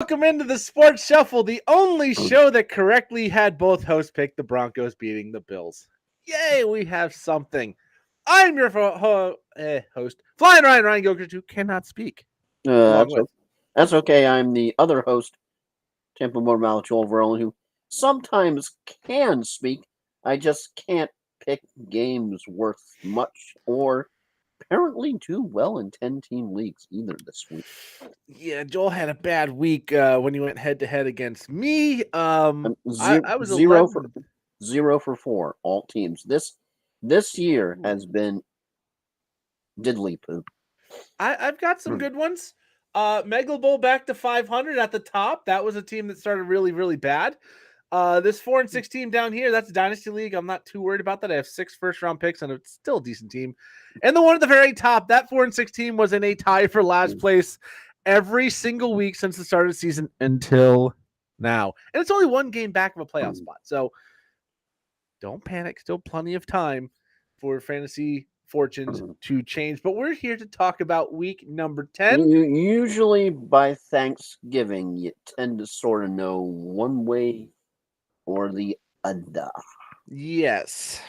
Welcome into the Sports Shuffle, the only show that correctly had both hosts pick the Broncos beating the Bills. Yay, we have something. I'm your host, Flying Ryan Gilchrist, who cannot speak. Along with. That's okay. I'm the other host, Tampa Motor Joel Verlin, who sometimes can speak. I just can't pick games worth much or apparently do well in 10-team leagues either this week. Yeah, Joel had a bad week when he went head to head against me. I was 11. 0 for 4 all teams. This year has been diddly poo. I've got some good ones. Megalo Bowl back to 500 at the top. That was a team that started really, really bad. This 4-6 team down here, that's a dynasty league. I'm not too worried about that. I have 6 first-round picks, and it's still a decent team. And the one at the very top, that 4-6 team was in a tie for last place every single week since the start of the season until now. And it's only one game back of a playoff spot. So don't panic. Still plenty of time for fantasy fortunes to change. But we're here to talk about week number 10. Usually by Thanksgiving, you tend to sort of know one way or the other. Yes.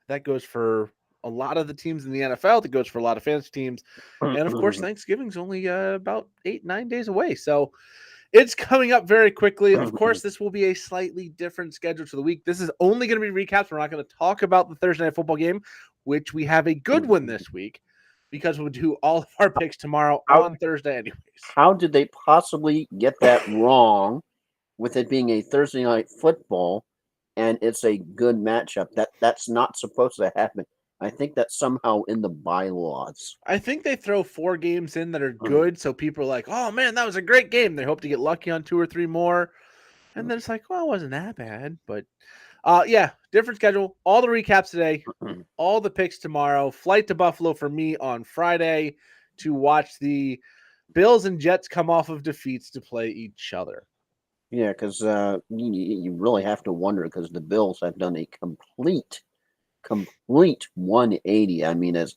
That goes for a lot of the teams in the NFL. That goes for a lot of fantasy teams. And of course, Thanksgiving's only about 8-9 days away. So it's coming up very quickly. Of course, this will be a slightly different schedule to the week. This is only going to be recaps. We're not going to talk about the Thursday Night Football game, which we have a good one this week because we'll do all of our picks tomorrow on Thursday anyways. How did they possibly get that wrong with it being a Thursday Night Football and it's a good matchup? That's not supposed to happen. I think that's somehow in the bylaws. I think they throw 4 games in that are good, so people are like, oh, man, that was a great game. They hope to get lucky on 2 or 3 more. And then it's like, well, it wasn't that bad. But, yeah, different schedule. All the recaps today, all the picks tomorrow. Flight to Buffalo for me on Friday to watch the Bills and Jets come off of defeats to play each other. Yeah, because you really have to wonder because the Bills have done a complete 180. I mean, as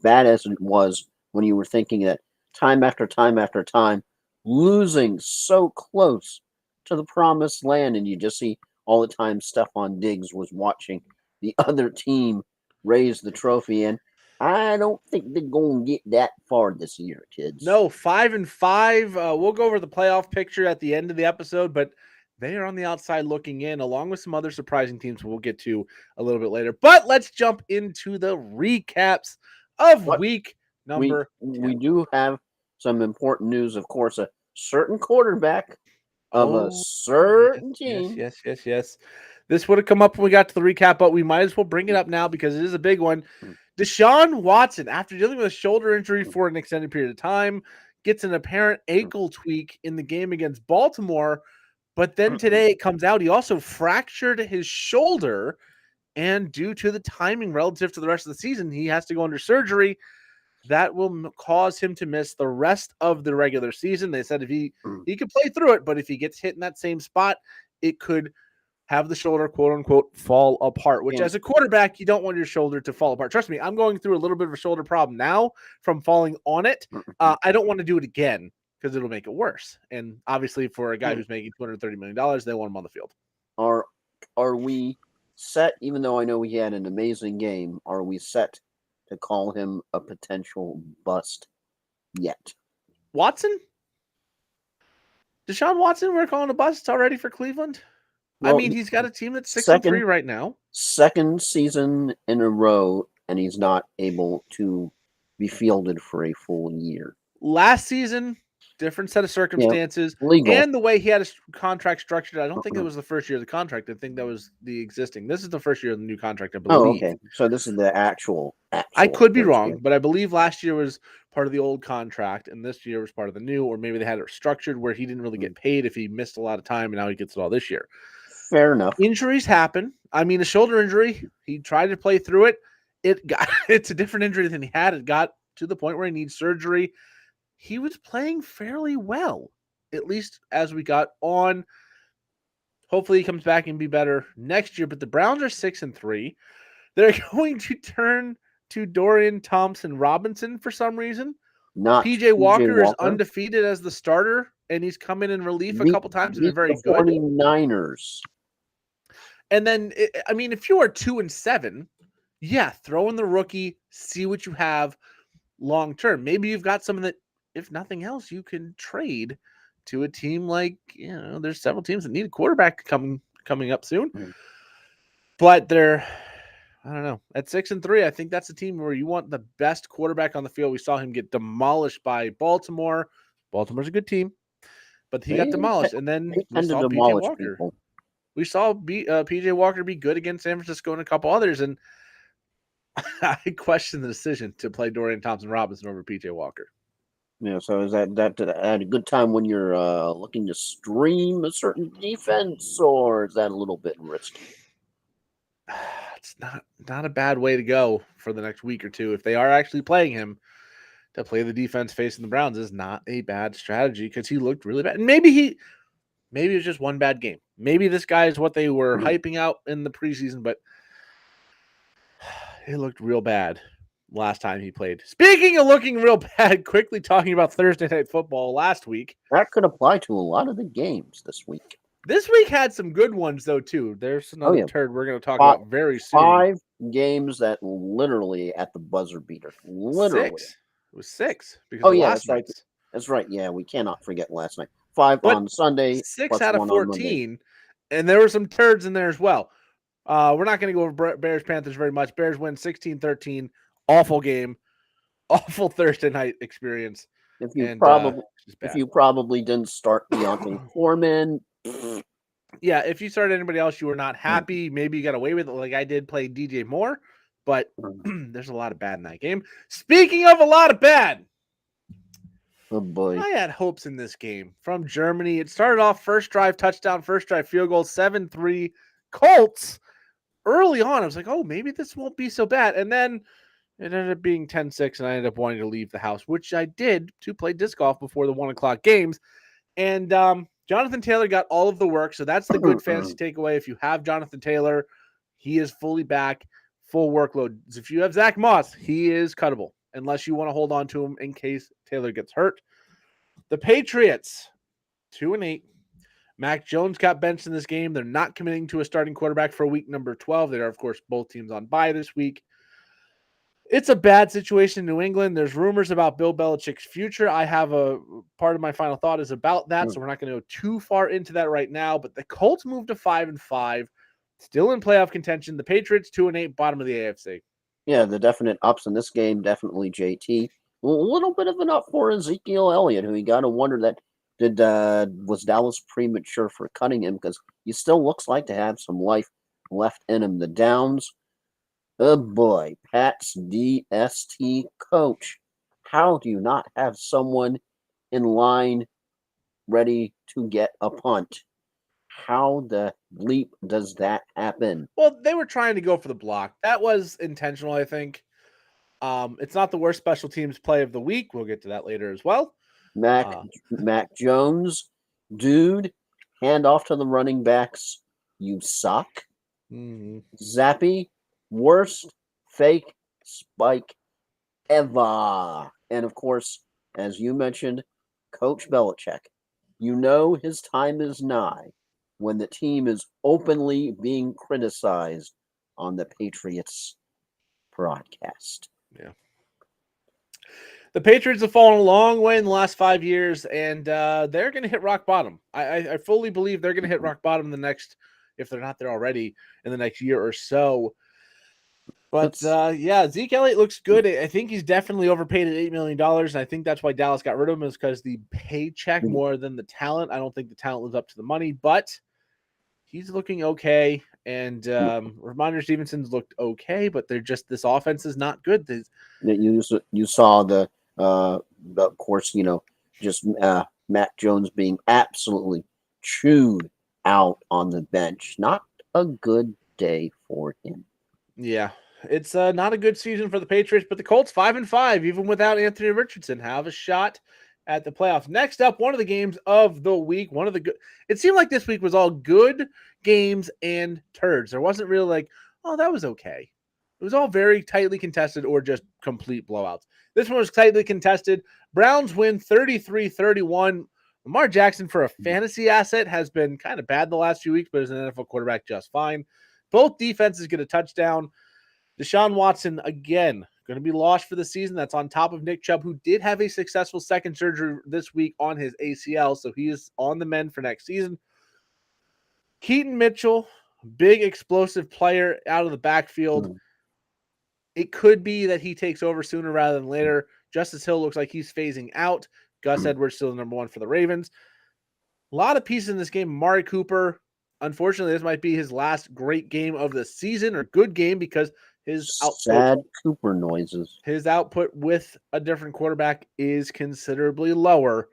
bad as it was when you were thinking that time after time after time, losing so close to the promised land, and you just see all the time Stephon Diggs was watching the other team raise the trophy, and I don't think they're going to get that far this year, kids. No, 5-5. We'll go over the playoff picture at the end of the episode, but they are on the outside looking in, along with some other surprising teams we'll get to a little bit later. But let's jump into the recaps of week number 10. We do have some important news, of course. A certain quarterback of a certain team. Yes. This would have come up when we got to the recap, but we might as well bring it up now because it is a big one. Deshaun Watson, after dealing with a shoulder injury for an extended period of time, gets an apparent ankle tweak in the game against Baltimore. But then today it comes out he also fractured his shoulder, and due to the timing relative to the rest of the season, he has to go under surgery. That will cause him to miss the rest of the regular season. They said if he could play through it, but if he gets hit in that same spot, it could have the shoulder, quote unquote, fall apart, which as a quarterback, you don't want your shoulder to fall apart. Trust me, I'm going through a little bit of a shoulder problem now from falling on it. I don't want to do it again because it'll make it worse. And obviously for a guy who's making $230 million, they want him on the field. Are we set, even though I know he had an amazing game, are we set to call him a potential bust yet? Watson? Deshaun Watson, we're calling a bust already for Cleveland? Well, I mean, he's got a team that's 6-3 right now. Second season in a row, and he's not able to be fielded for a full year. Last season, different set of circumstances. Legal. And the way he had his contract structured, I don't think it was the first year of the contract. I think that was the existing. This is the first year of the new contract, I believe. Oh, okay. So this is the actual I could be wrong, year. But I believe last year was part of the old contract, and this year was part of the new, or maybe they had it structured where he didn't really get paid if he missed a lot of time, and now he gets it all this year. Fair enough. Injuries happen. I mean, a shoulder injury, he tried to play through it. It's a different injury than he had. It got to the point where he needs surgery. He was playing fairly well, at least as we got on. Hopefully he comes back and be better next year. But the Browns are 6-3. They're going to turn to Dorian Thompson-Robinson for some reason. Not PJ Walker is undefeated as the starter and he's come in relief a couple times and been Beat very the good. 49ers. And then, I mean, if you are 2-7, yeah, throw in the rookie, see what you have long term. Maybe you've got something that, if nothing else, you can trade to a team like, there's several teams that need a quarterback coming up soon. But they're, I don't know, at 6-3, I think that's a team where you want the best quarterback on the field. We saw him get demolished by Baltimore. Baltimore's a good team, but he got demolished. And then They we tend to saw PJ demolish Walker. people. We saw PJ Walker be good against San Francisco and a couple others, and I question the decision to play Dorian Thompson-Robinson over PJ Walker. Yeah, so is that at a good time when you're looking to stream a certain defense, or is that a little bit risky? It's not a bad way to go for the next week or two. If they are actually playing him, to play the defense facing the Browns is not a bad strategy because he looked really bad. And maybe it was just one bad game. Maybe this guy is what they were hyping out in the preseason, but he looked real bad last time he played. Speaking of looking real bad, quickly talking about Thursday Night Football last week. That could apply to a lot of the games this week. This week had some good ones, though, too. There's another turd we're going to talk about very soon. 5 games that literally at the buzzer beater. Literally. 6. It was 6. Because that's right. That's right. Yeah, we cannot forget last night. 5 on Sunday. 6 out of 14. And there were some turds in there as well. We're not going to go over Bears-Panthers very much. Bears win 16-13. Awful game. Awful Thursday night experience. If you probably didn't start Deontay Foreman. Yeah, if you started anybody else, you were not happy. Maybe you got away with it like I did play DJ Moore. But there's a lot of bad in that game. Speaking of a lot of bad. Oh, boy. I had hopes in this game from Germany. It started off first drive touchdown, first drive field goal, 7-3 Colts. Early on, I was like, oh, maybe this won't be so bad. And then it ended up being 10-6, and I ended up wanting to leave the house, which I did to play disc golf before the 1 o'clock games. And Jonathan Taylor got all of the work, so that's the good fantasy takeaway. If you have Jonathan Taylor, he is fully back, full workload. If you have Zach Moss, he is cuttable, unless you want to hold on to him in case Taylor gets hurt. The Patriots, 2-8. Mac Jones got benched in this game. They're not committing to a starting quarterback for week number 12. They are, of course, both teams on bye this week. It's a bad situation in New England. There's rumors about Bill Belichick's future. I have a part of my final thought is about that, so we're not going to go too far into that right now. But the Colts moved to 5-5, still in playoff contention. The Patriots 2-8, bottom of the AFC. Yeah, the definite ups in this game, definitely JT. A little bit of an up for Ezekiel Elliott, who you got to wonder that was Dallas premature for cutting him, because he still looks like to have some life left in him. The Downs. Oh boy, Pat's DST coach. How do you not have someone in line ready to get a punt? How the bleep does that happen? Well, they were trying to go for the block. That was intentional, I think. It's not the worst special teams play of the week. We'll get to that later as well. Mac Jones, dude, hand off to the running backs. You suck. Mm-hmm. Zappy. Worst fake spike ever. And of course, as you mentioned, Coach Belichick. You know his time is nigh when the team is openly being criticized on the Patriots broadcast. Yeah. The Patriots have fallen a long way in the last 5 years, and they're going to hit rock bottom. I fully believe they're going to hit rock bottom if they're not there already, in the next year or so. But, Zeke Elliott looks good. I think he's definitely overpaid at $8 million, and I think that's why Dallas got rid of him, is because the paycheck more than the talent. I don't think the talent lives up to the money, but he's looking okay. And Ramondre Stevenson's looked okay, but this offense is not good. You saw of course, just Mac Jones being absolutely chewed out on the bench. Not a good day for him. Yeah. It's not a good season for the Patriots, but the Colts 5-5, even without Anthony Richardson, have a shot at the playoffs. Next up, one of the games of the week. It seemed like this week was all good games and turds. There wasn't really like, oh, that was okay. It was all very tightly contested or just complete blowouts. This one was tightly contested. Browns win 33-31. Lamar Jackson, for a fantasy asset, has been kind of bad the last few weeks, but as an NFL quarterback, just fine. Both defenses get a touchdown. Deshaun Watson, again, going to be lost for the season. That's on top of Nick Chubb, who did have a successful second surgery this week on his ACL, so he is on the mend for next season. Keaton Mitchell, big explosive player out of the backfield. It could be that he takes over sooner rather than later. Justice Hill looks like he's phasing out. Gus Edwards still the number one for the Ravens. A lot of pieces in this game. Amari Cooper, unfortunately, this might be his last great game of the season, or good game, because his sad Cooper noises. His output with a different quarterback is considerably lower.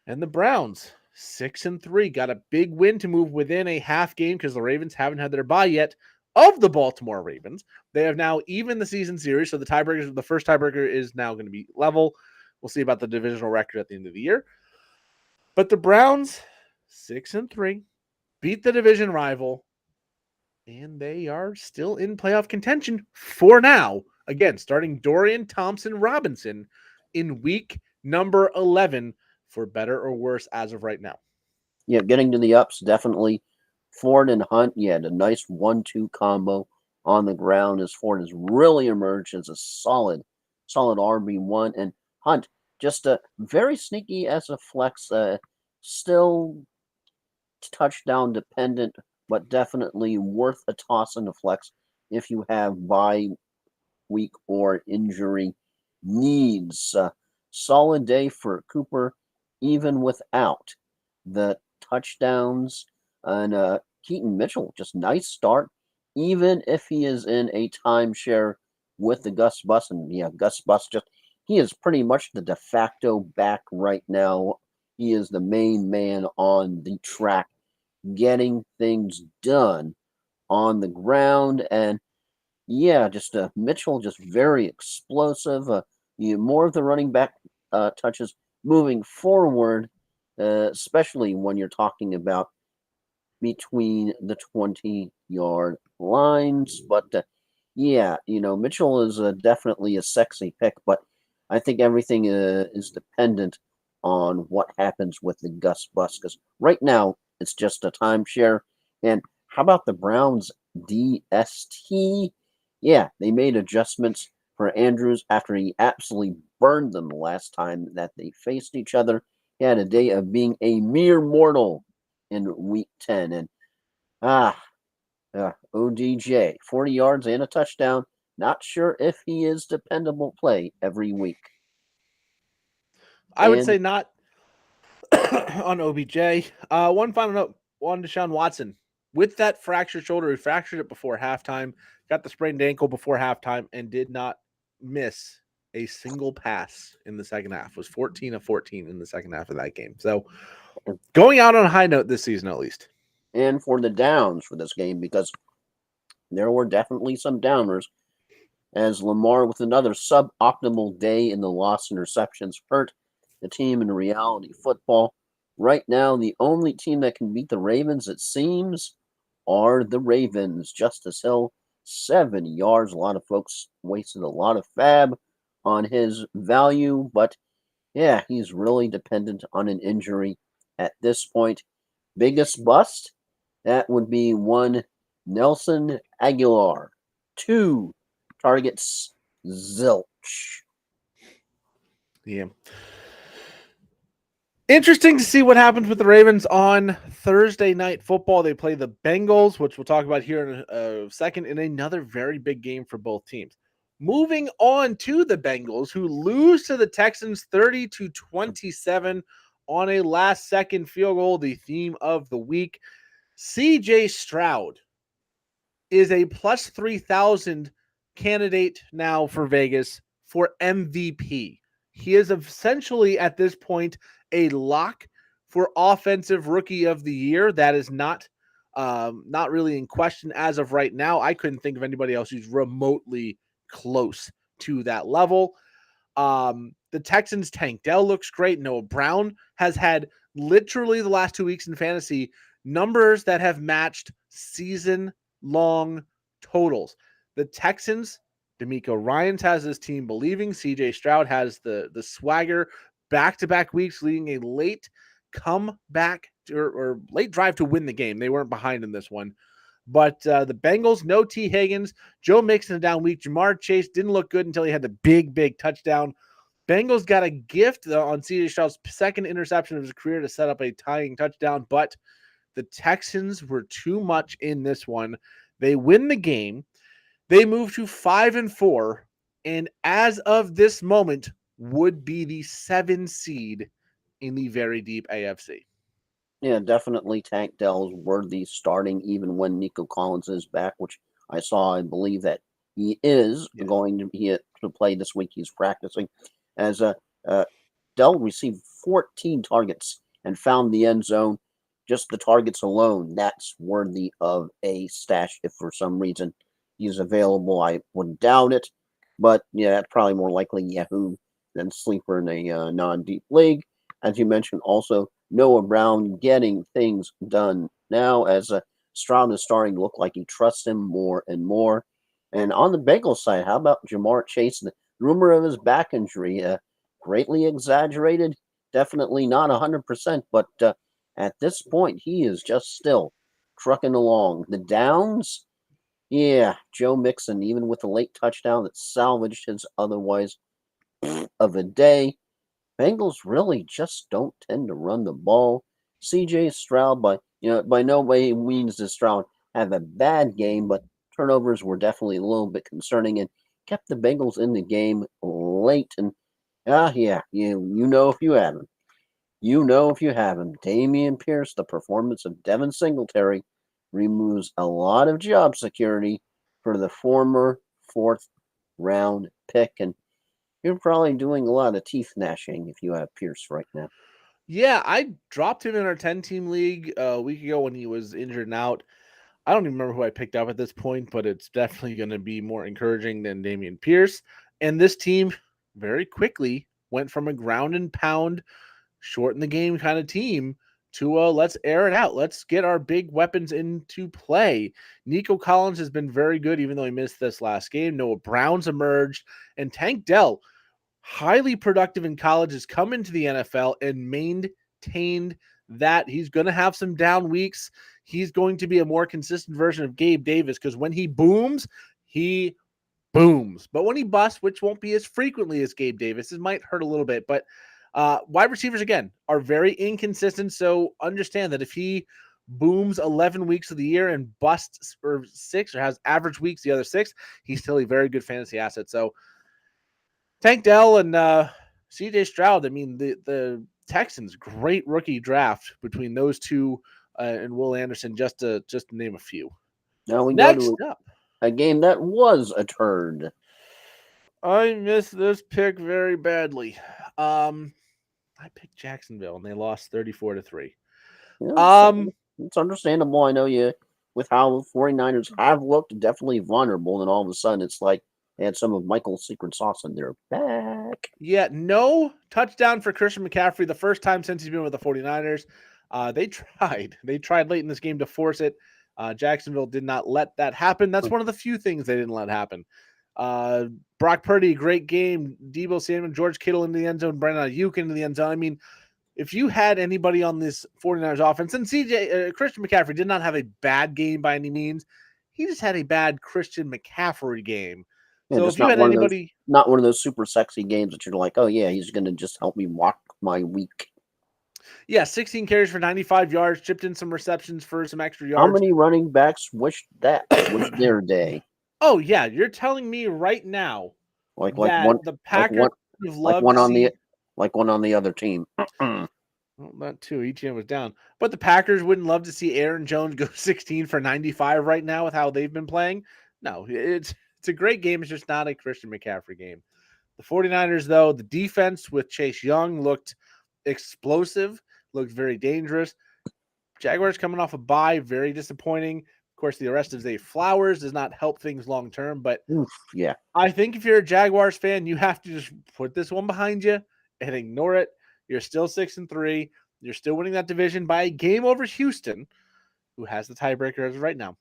And the Browns, 6-3, got a big win to move within a half game because the Ravens haven't had their bye yet of the Baltimore Ravens. They have now evened the season series, so the first tiebreaker is now going to be level. We'll see about the divisional record at the end of the year. But the Browns, 6-3, beat the division rival, and they are still in playoff contention for now. Again, starting Dorian Thompson-Robinson in week number 11, for better or worse as of right now. Yeah, getting to the ups, definitely. Ford and Hunt, the nice 1-2 combo on the ground as Ford has really emerged as a solid RB1. And Hunt, just very sneaky as a flex, still touchdown dependent, but definitely worth a toss in the flex if you have bye week or injury needs. Solid day for Cooper, even without the touchdowns. And Keaton Mitchell, just nice start, even if he is in a timeshare with the Gus Bus. And Gus Bus he is pretty much the de facto back right now. He is the main man on the track, getting things done on the ground. And Mitchell, just very explosive. More of the running back touches moving forward, especially when you're talking about between the 20-yard lines. But Mitchell is definitely a sexy pick, but I think everything is dependent on what happens with the Gus Bus, because right now it's just a timeshare. And how about the Browns DST? Yeah, they made adjustments for Andrews after he absolutely burned them the last time that they faced each other. He had a day of being a mere mortal in week 10. And ODJ, 40 yards and a touchdown. Not sure if he is dependable play every week. I would say not on OBJ. One final note on Deshaun Watson. With that fractured shoulder, he fractured it before halftime, got the sprained ankle before halftime, and did not miss a single pass in the second half. Was 14 of 14 in the second half of that game. So going out on a high note this season, at least. And for the downs for this game, because there were definitely some downers, as Lamar, with another suboptimal day in the lost interceptions, hurt the team in reality football. Right now, the only team that can beat the Ravens, it seems, are the Ravens. Justice Hill, 7 yards. A lot of folks wasted a lot of fab on his value, but he's really dependent on an injury at this point. Biggest bust, that would be one Nelson Aguilar. 2 targets, zilch. Yeah. Interesting to see what happens with the Ravens on Thursday Night Football. They play the Bengals, which we'll talk about here in a second, in another very big game for both teams. Moving on to the Bengals, who lose to the Texans 30-27 on a last-second field goal, the theme of the week. C.J. Stroud is a plus 3,000 candidate now for Vegas for MVP. He is essentially, at this point, a lock for offensive rookie of the year. That is not really in question as of right now. I couldn't think of anybody else who's remotely close to that level. The Texans tank. Dell looks great. Noah Brown has had literally the last 2 weeks in fantasy numbers that have matched season-long totals. The Texans, D'Amico Ryans has his team believing. CJ Stroud has the swagger, back-to-back weeks leading a late come back or late drive to win the game. They weren't behind in this one. But the Bengals, no T. Higgins. Joe Mixon a down week. Jamar Chase didn't look good until he had the big touchdown. Bengals got a gift on C.J. Stroud's second interception of his career to set up a tying touchdown, but the Texans were too much in this one. They win the game. They move to 5-4, and as of this moment, would be the 7 seed in the very deep AFC. Yeah, definitely Tank Dell's worthy starting even when Nico Collins is back, which I saw. I believe that he is going to be to play this week. He's practicing. As Dell received 14 targets and found the end zone. Just the targets alone, that's worthy of a stash if for some reason he's available. I wouldn't doubt it. But yeah, that's probably more likely Yahoo than sleeper in a non-deep league. As you mentioned, also Noah Brown getting things done now as Stroud is starting to look like he trusts him more and more. And on the Bengals side, how about Jamar Chase? The rumor of his back injury, greatly exaggerated, definitely not 100%, but at this point, he is just still trucking along. The downs, yeah, Joe Mixon, even with the late touchdown that salvaged his otherwise of a day. Bengals really just don't tend to run the ball. C.J. Stroud, by no way means does Stroud have a bad game, but turnovers were definitely a little bit concerning and kept the Bengals in the game late. And you know if you have him. You know if you have him. Dameon Pierce, the performance of Devin Singletary removes a lot of job security for the former 4th-round pick, and you're probably doing a lot of teeth gnashing if you have Pierce right now. Yeah, I dropped him in our 10-team league a week ago when he was injured and out. I don't even remember who I picked up at this point, but it's definitely going to be more encouraging than Dameon Pierce. And this team very quickly went from a ground and pound, shorten the game kind of team to let's air it out. Let's get our big weapons into play. Nico Collins has been very good, even though he missed this last game. Noah Brown's emerged, and Tank Dell, highly productive in college, has come into the NFL and maintained that. He's going to have some down weeks. He's going to be a more consistent version of Gabe Davis because when he booms, he booms. But when he busts, which won't be as frequently as Gabe Davis, it might hurt a little bit. But wide receivers, again, are very inconsistent. So understand that if he booms 11 weeks of the year and busts for 6 or has average weeks the other 6, he's still a very good fantasy asset. So Tank Dell and CJ Stroud, I mean, the Texans, great rookie draft between those two and Will Anderson, just to name a few. Now we Next go to up, a game that was a turd. I missed this pick very badly. I picked Jacksonville and they lost 34-3. Yeah, it's understandable. I know you with how the 49ers have looked definitely vulnerable, and all of a sudden it's like they had some of Michael's secret sauce in their back. Yeah, no touchdown for Christian McCaffrey the first time since he's been with the 49ers. They tried late in this game to force it. Jacksonville did not let that happen. That's one of the few things they didn't let happen. Brock Purdy, great game. Deebo Samuel, George Kittle into the end zone, Brandon Ayuk into the end zone. I mean, if you had anybody on this 49ers offense, and Christian McCaffrey did not have a bad game by any means. He just had a bad Christian McCaffrey game. Yeah, so if you had anybody, not one of those super sexy games that you're like, oh yeah, he's going to just help me walk my week. Yeah, 16 carries for 95 yards, chipped in some receptions for some extra yards. How many running backs wish that was their day? Oh yeah, you're telling me right now like that one the Packers would have loved like one on the other team. Well, not two. ETN was down, but the Packers wouldn't love to see Aaron Jones go 16 for 95 right now with how they've been playing. No, it's a great game. It's just not a Christian McCaffrey game. The 49ers, though, the defense with Chase Young looked explosive, looked very dangerous. Jaguars coming off a bye, very disappointing. Of course, the arrest of Zay Flowers does not help things long term, but yeah, I think if you're a Jaguars fan, you have to just put this one behind you and ignore it. You're still 6-3. You're still winning that division by a game over Houston, who has the tiebreaker as of right now.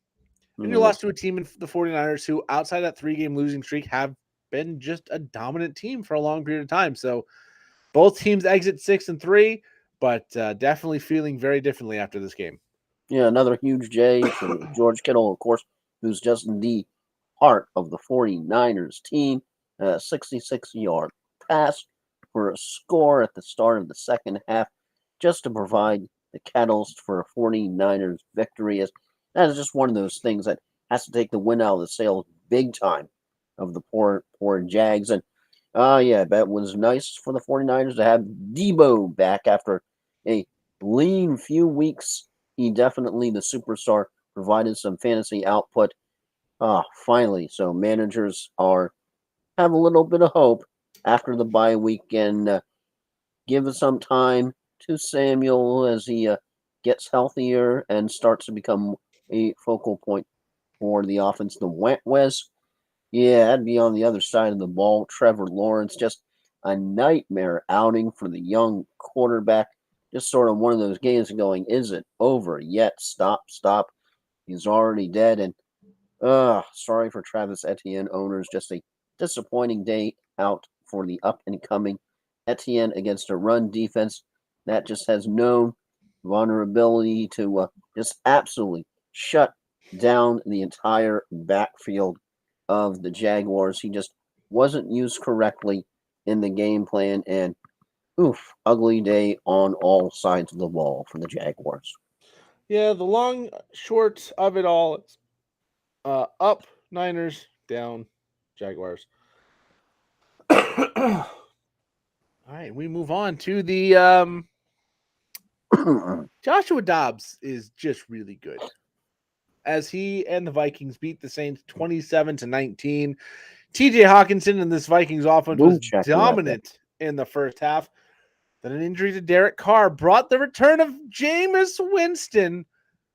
And you lost to a team in the 49ers who, outside that 3-game losing streak, have been just a dominant team for a long period of time. So both teams exit 6-3. but definitely feeling very differently after this game. Yeah, another huge J for George Kittle, of course, who's just the heart of the 49ers team. A 66-yard pass for a score at the start of the second half, just to provide the catalyst for a 49ers victory. That is just one of those things that has to take the wind out of the sails big time of the poor Jags. And yeah, that was nice for the 49ers to have Debo back after a lean few weeks. He definitely, the superstar, provided some fantasy output. Finally, so managers have a little bit of hope after the bye week and give some time to Samuel as he gets healthier and starts to become a focal point for the offense. The Wes, yeah, that'd be on the other side of the ball. Trevor Lawrence, just a nightmare outing for the young quarterback. Just sort of one of those games going, is it over yet? Stop. He's already dead. And sorry for Travis Etienne owners. Just a disappointing day out for the up and coming Etienne against a run defense that just has no vulnerability to just absolutely shut down the entire backfield of the Jaguars. He just wasn't used correctly in the game plan, and ugly day on all sides of the ball for the Jaguars. Yeah, the long short of it all is up Niners, down Jaguars. All right, we move on to the Joshua Dobbs is just really good. As he and the Vikings beat the Saints 27-19. TJ Hawkinson and this Vikings offense was dominant in the first half. Then an injury to Derek Carr brought the return of Jameis Winston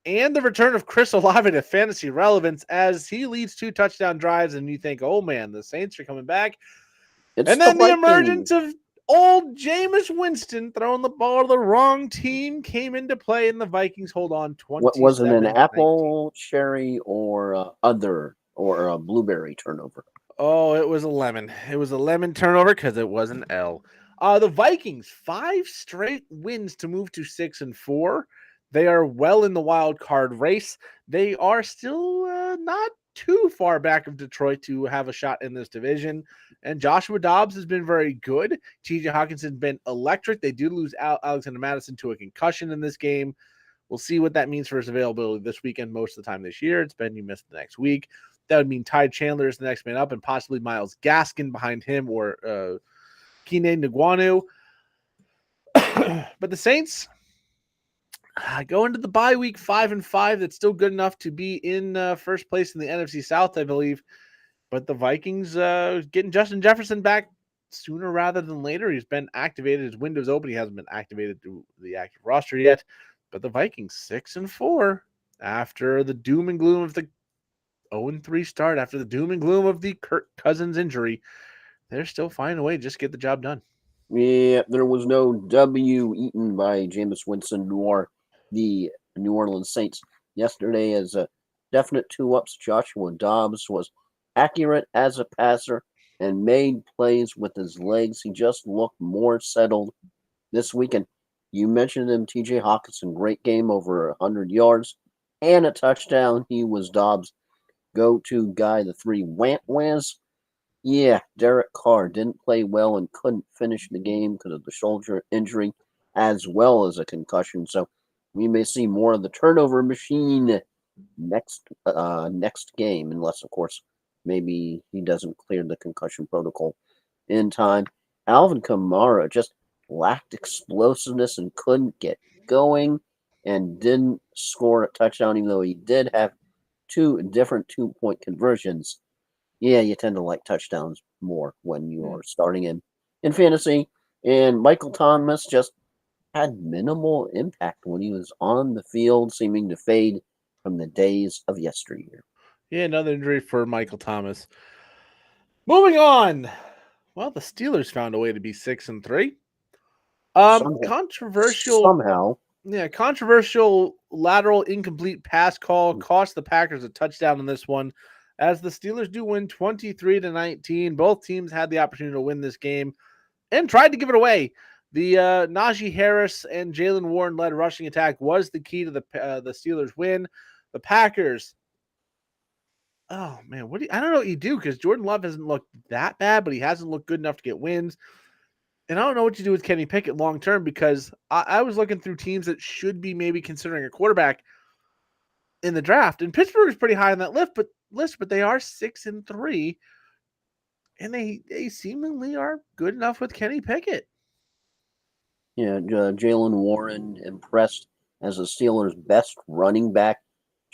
and the return of Chris Olave to fantasy relevance as he leads 2 touchdown drives, and you think, oh man, the Saints are coming back. And then the emergence of old Jameis Winston throwing the ball to the wrong team came into play, and the Vikings hold on 27. What was it, an apple, cherry, or other, or a blueberry turnover? Oh, it was a lemon. It was a lemon turnover because it was an L. The Vikings, 5 straight wins to move to 6-4. They are well in the wild card race. They are still not too far back of Detroit to have a shot in this division. And Joshua Dobbs has been very good. TJ Hawkinson has been electric. They do lose Alexander Mattison to a concussion in this game. We'll see what that means for his availability this weekend. Most of the time this year, it's been you missed the next week. That would mean Ty Chandler is the next man up and possibly Myles Gaskin behind him or Kene Nguanu. But the Saints go into the bye week 5-5. That's still good enough to be in first place in the NFC South, I believe. But the Vikings getting Justin Jefferson back sooner rather than later. He's been activated. His window's open. He hasn't been activated to the active roster yet. But the Vikings 6-4 after the doom and gloom of the 0-3 start, after the doom and gloom of the Kirk Cousins injury. They're still finding a way to just get the job done. Yeah, there was no W eaten by Jameis Winston nor the New Orleans Saints yesterday as a definite 2-ups. Joshua Dobbs was accurate as a passer and made plays with his legs. He just looked more settled this weekend. You mentioned him, TJ Hawkinson, great game, over 100 yards and a touchdown. He was Dobbs' go-to guy, the 3 whams. Yeah, Derek Carr didn't play well and couldn't finish the game because of the shoulder injury as well as a concussion. So we may see more of the turnover machine next game, unless, of course, maybe he doesn't clear the concussion protocol in time. Alvin Kamara just lacked explosiveness and couldn't get going and didn't score a touchdown, even though he did have 2 different 2-point conversions. Yeah, you tend to like touchdowns more when you are starting in fantasy. And Michael Thomas just had minimal impact when he was on the field, seeming to fade from the days of yesteryear. Yeah, another injury for Michael Thomas. Moving on. Well, the Steelers found a way to be 6-3. Somehow. Yeah, controversial lateral incomplete pass call cost the Packers a touchdown in this one. As the Steelers do win 23-19, both teams had the opportunity to win this game and tried to give it away. The Najee Harris and Jalen Warren led rushing attack was the key to the Steelers win. The Packers. Oh man, I don't know what you do because Jordan Love hasn't looked that bad, but he hasn't looked good enough to get wins. And I don't know what you do with Kenny Pickett long term because I was looking through teams that should be maybe considering a quarterback in the draft, and Pittsburgh is pretty high on that list, but they are 6-3, and they seemingly are good enough with Kenny Pickett. Yeah, Jalen Warren impressed as the Steelers' best running back.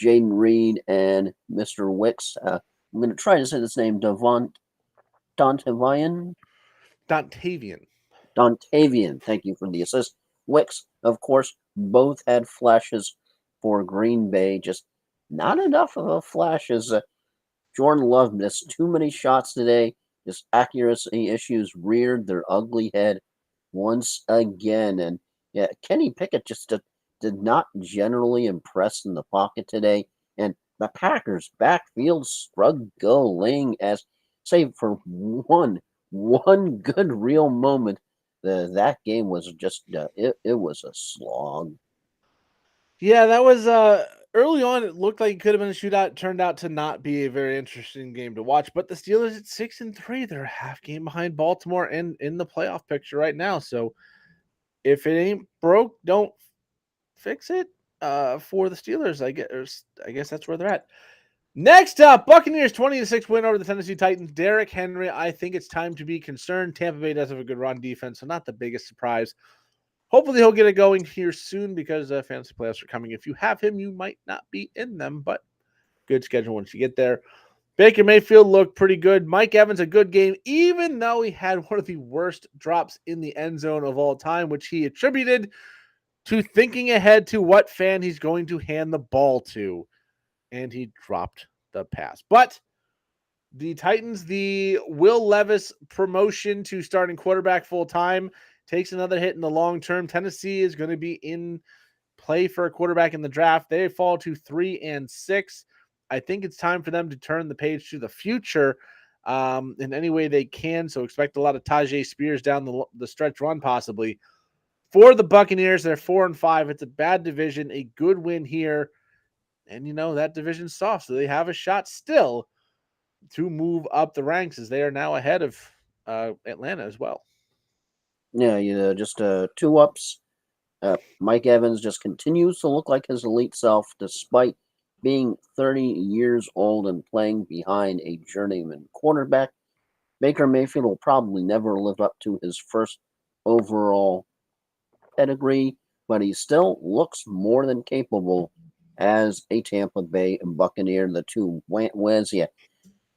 Jaden Reed and Mr. Wicks. I'm going to try to say this name, Dontavian. Thank you for the assist. Wicks, of course, both had flashes for Green Bay, just not enough of a flash as Jordan Love missed too many shots today. Just accuracy issues reared their ugly head once again. And yeah, Kenny Pickett just did not generally impress in the pocket today. And the Packers' backfield struggling as, save for one good real moment, that game was just it was a slog. Yeah, that was early on. It looked like it could have been a shootout. It turned out to not be a very interesting game to watch. But the Steelers at 6-3, they're a half game behind Baltimore and in the playoff picture right now. So if it ain't broke, don't fix it. For the Steelers, I guess that's where they're at. Next up, Buccaneers 20-6 win over the Tennessee Titans. Derrick Henry, I think it's time to be concerned. Tampa Bay does have a good run defense, so not the biggest surprise. Hopefully he'll get it going here soon because fantasy playoffs are coming. If you have him, you might not be in them, but good schedule once you get there. Baker Mayfield looked pretty good. Mike Evans, a good game, even though he had one of the worst drops in the end zone of all time, which he attributed to thinking ahead to what fan he's going to hand the ball to. And he dropped the pass. But the Titans, the Will Levis promotion to starting quarterback full time takes another hit in the long term. Tennessee is going to be in play for a quarterback in the draft. They fall to 3-6. I think it's time for them to turn the page to the future in any way they can. So expect a lot of Tajay Spears down the stretch run possibly. For the Buccaneers, they're 4-5. It's a bad division. A good win here. And, that division's soft, so they have a shot still to move up the ranks as they are now ahead of Atlanta as well. Yeah, just 2 ups. Mike Evans just continues to look like his elite self despite being 30 years old and playing behind a journeyman quarterback. Baker Mayfield will probably never live up to his first overall pedigree, but he still looks more than capable as a Tampa Bay Buccaneer. The two wins, yeah.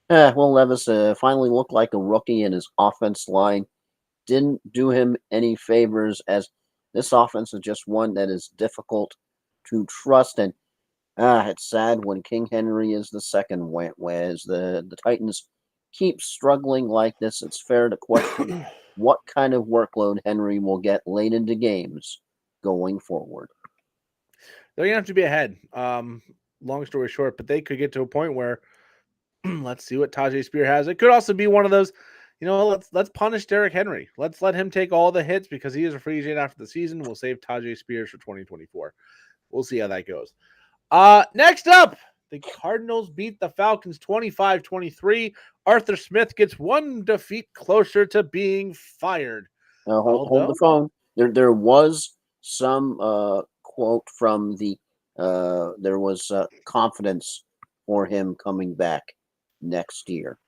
Will Levis finally looked like a rookie, and his offense line didn't do him any favors, as this offense is just one that is difficult to trust. And it's sad when King Henry is the second whereas the Titans keep struggling like this. It's fair to question what kind of workload Henry will get late into games going forward. They're going to have to be ahead. Long story short, but they could get to a point where let's see what Tajay Spears has. It could also be one of those, let's punish Derrick Henry. Let's let him take all the hits because he is a free agent after the season. We'll save Tajay Spears for 2024. We'll see how that goes. Next up, the Cardinals beat the Falcons 25-23. Arthur Smith gets one defeat closer to being fired. Hold the phone. There was some quote from the there was confidence for him coming back next year.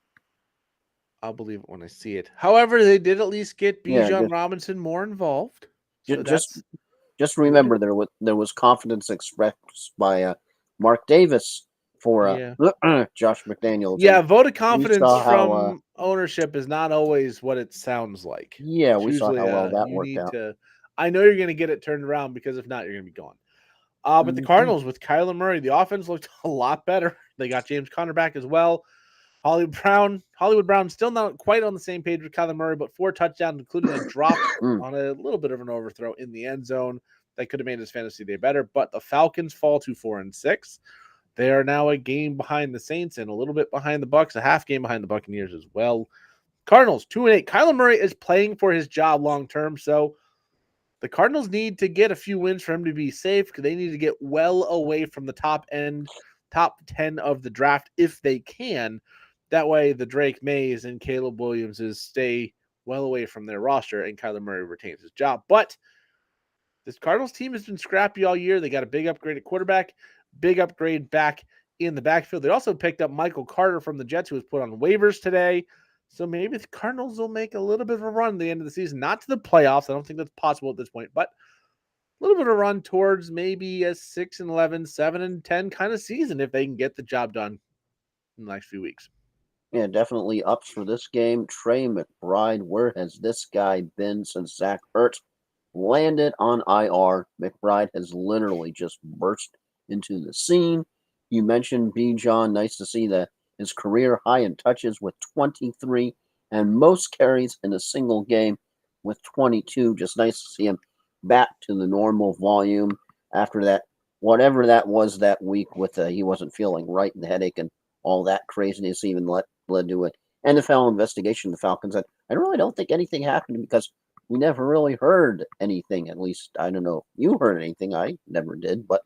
I'll believe it when I see it. However, they did at least get Bijan Robinson more involved. So just remember there was confidence expressed by Mark Davis for Josh McDaniels. Yeah, vote of confidence from ownership is not always what it sounds like. Yeah, we saw how well that worked out. I know you're going to get it turned around because if not, you're going to be gone. But the Cardinals with Kyler Murray, the offense looked a lot better. They got James Conner back as well. Hollywood Brown still not quite on the same page with Kyler Murray, but 4 touchdowns, including a drop on a little bit of an overthrow in the end zone that could have made his fantasy day better. But the Falcons fall to 4-6. They are now a game behind the Saints and a little bit behind the Bucs, a half game behind the Buccaneers as well. Cardinals 2-8. Kyler Murray is playing for his job long term, so The Cardinals need to get a few wins for him to be safe because they need to get well away from the top 10 of the draft if they can. That way, the Drake Mays and Caleb Williamses stay well away from their roster and Kyler Murray retains his job. But this Cardinals team has been scrappy all year. They got a big upgrade at quarterback, big upgrade back in the backfield. They also picked up Michael Carter from the Jets, who was put on waivers today. So maybe the Cardinals will make a little bit of a run at the end of the season. Not to the playoffs. I don't think that's possible at this point, but a little bit of a run towards maybe a 6-11, 7-10 kind of season if they can get the job done in the next few weeks. Yeah, definitely ups for this game. Trey McBride, where has this guy been since Zach Ertz landed on IR? McBride has literally just burst into the scene. You mentioned Bijan. Nice to see that his career high in touches with 23 and most carries in a single game with 22. Just nice to see him back to the normal volume after that, whatever that was that week with he wasn't feeling right and the headache and all that craziness even led to an NFL investigation. The Falcons. I really don't think anything happened because we never really heard anything. At least I don't know if you heard anything. I never did. But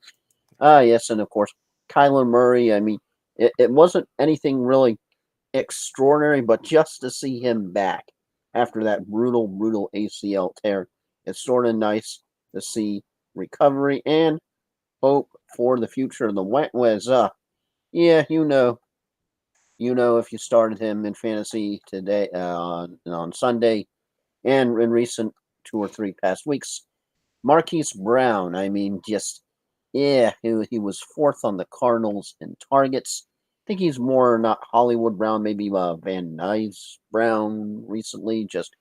yes, and of course Kyler Murray. I mean, it wasn't anything really extraordinary, but just to see him back after that brutal ACL tear, it's sort of nice to see recovery and hope for the future of the Wentworths. Yeah, if you started him in fantasy today on Sunday and in recent 2 or 3 past weeks, Marquise Brown. I mean, just yeah, he was 4th on the Cardinals in targets. I think he's more not Hollywood Brown, maybe Van Nuys Brown recently. Just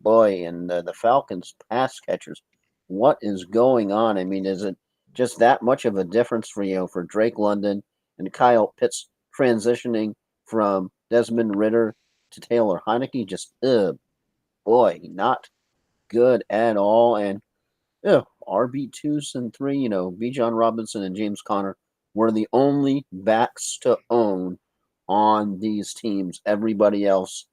boy, and the Falcons pass catchers. What is going on? I mean, is it just that much of a difference for Drake London and Kyle Pitts transitioning from Desmond Ridder to Taylor Heineke? Just boy, not good at all. And RB2s and 3, Bijan Robinson and James Conner were the only backs to own on these teams. Everybody else,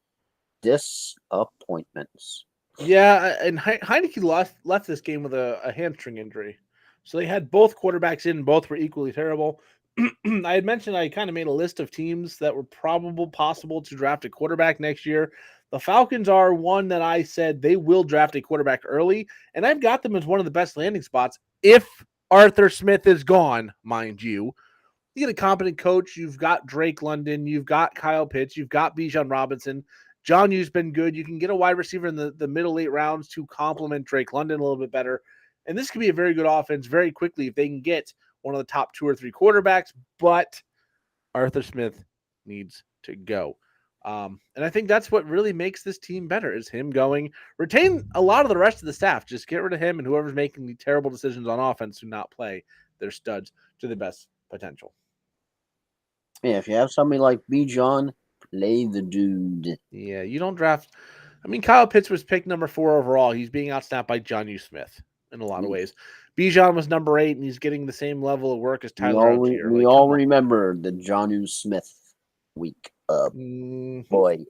disappointments. Yeah, and Heineke left this game with a hamstring injury. So they had both quarterbacks in, both were equally terrible. I had mentioned I kind of made a list of teams that were possible to draft a quarterback next year. The Falcons are one that I said they will draft a quarterback early, and I've got them as one of the best landing spots if Arthur Smith is gone, mind you. You get a competent coach. You've got Drake London. You've got Kyle Pitts. You've got Bijan Robinson. John Yu's been good. You can get a wide receiver in the middle 8 rounds to complement Drake London a little bit better. And this could be a very good offense very quickly if they can get one of the top 2 or 3 quarterbacks. But Arthur Smith needs to go. And I think that's what really makes this team better is him going. Retain a lot of the rest of the staff. Just get rid of him and whoever's making the terrible decisions on offense do not play their studs to the best potential. Yeah, if you have somebody like Bijan, play the dude. Yeah, you don't draft. I mean, Kyle Pitts was picked number 4 overall. He's being outsnapped by John U. Smith in a lot of ways. Bijan was number 8, and he's getting the same level of work as Tyler Algier. We all remember the John U. Smith week. Boy.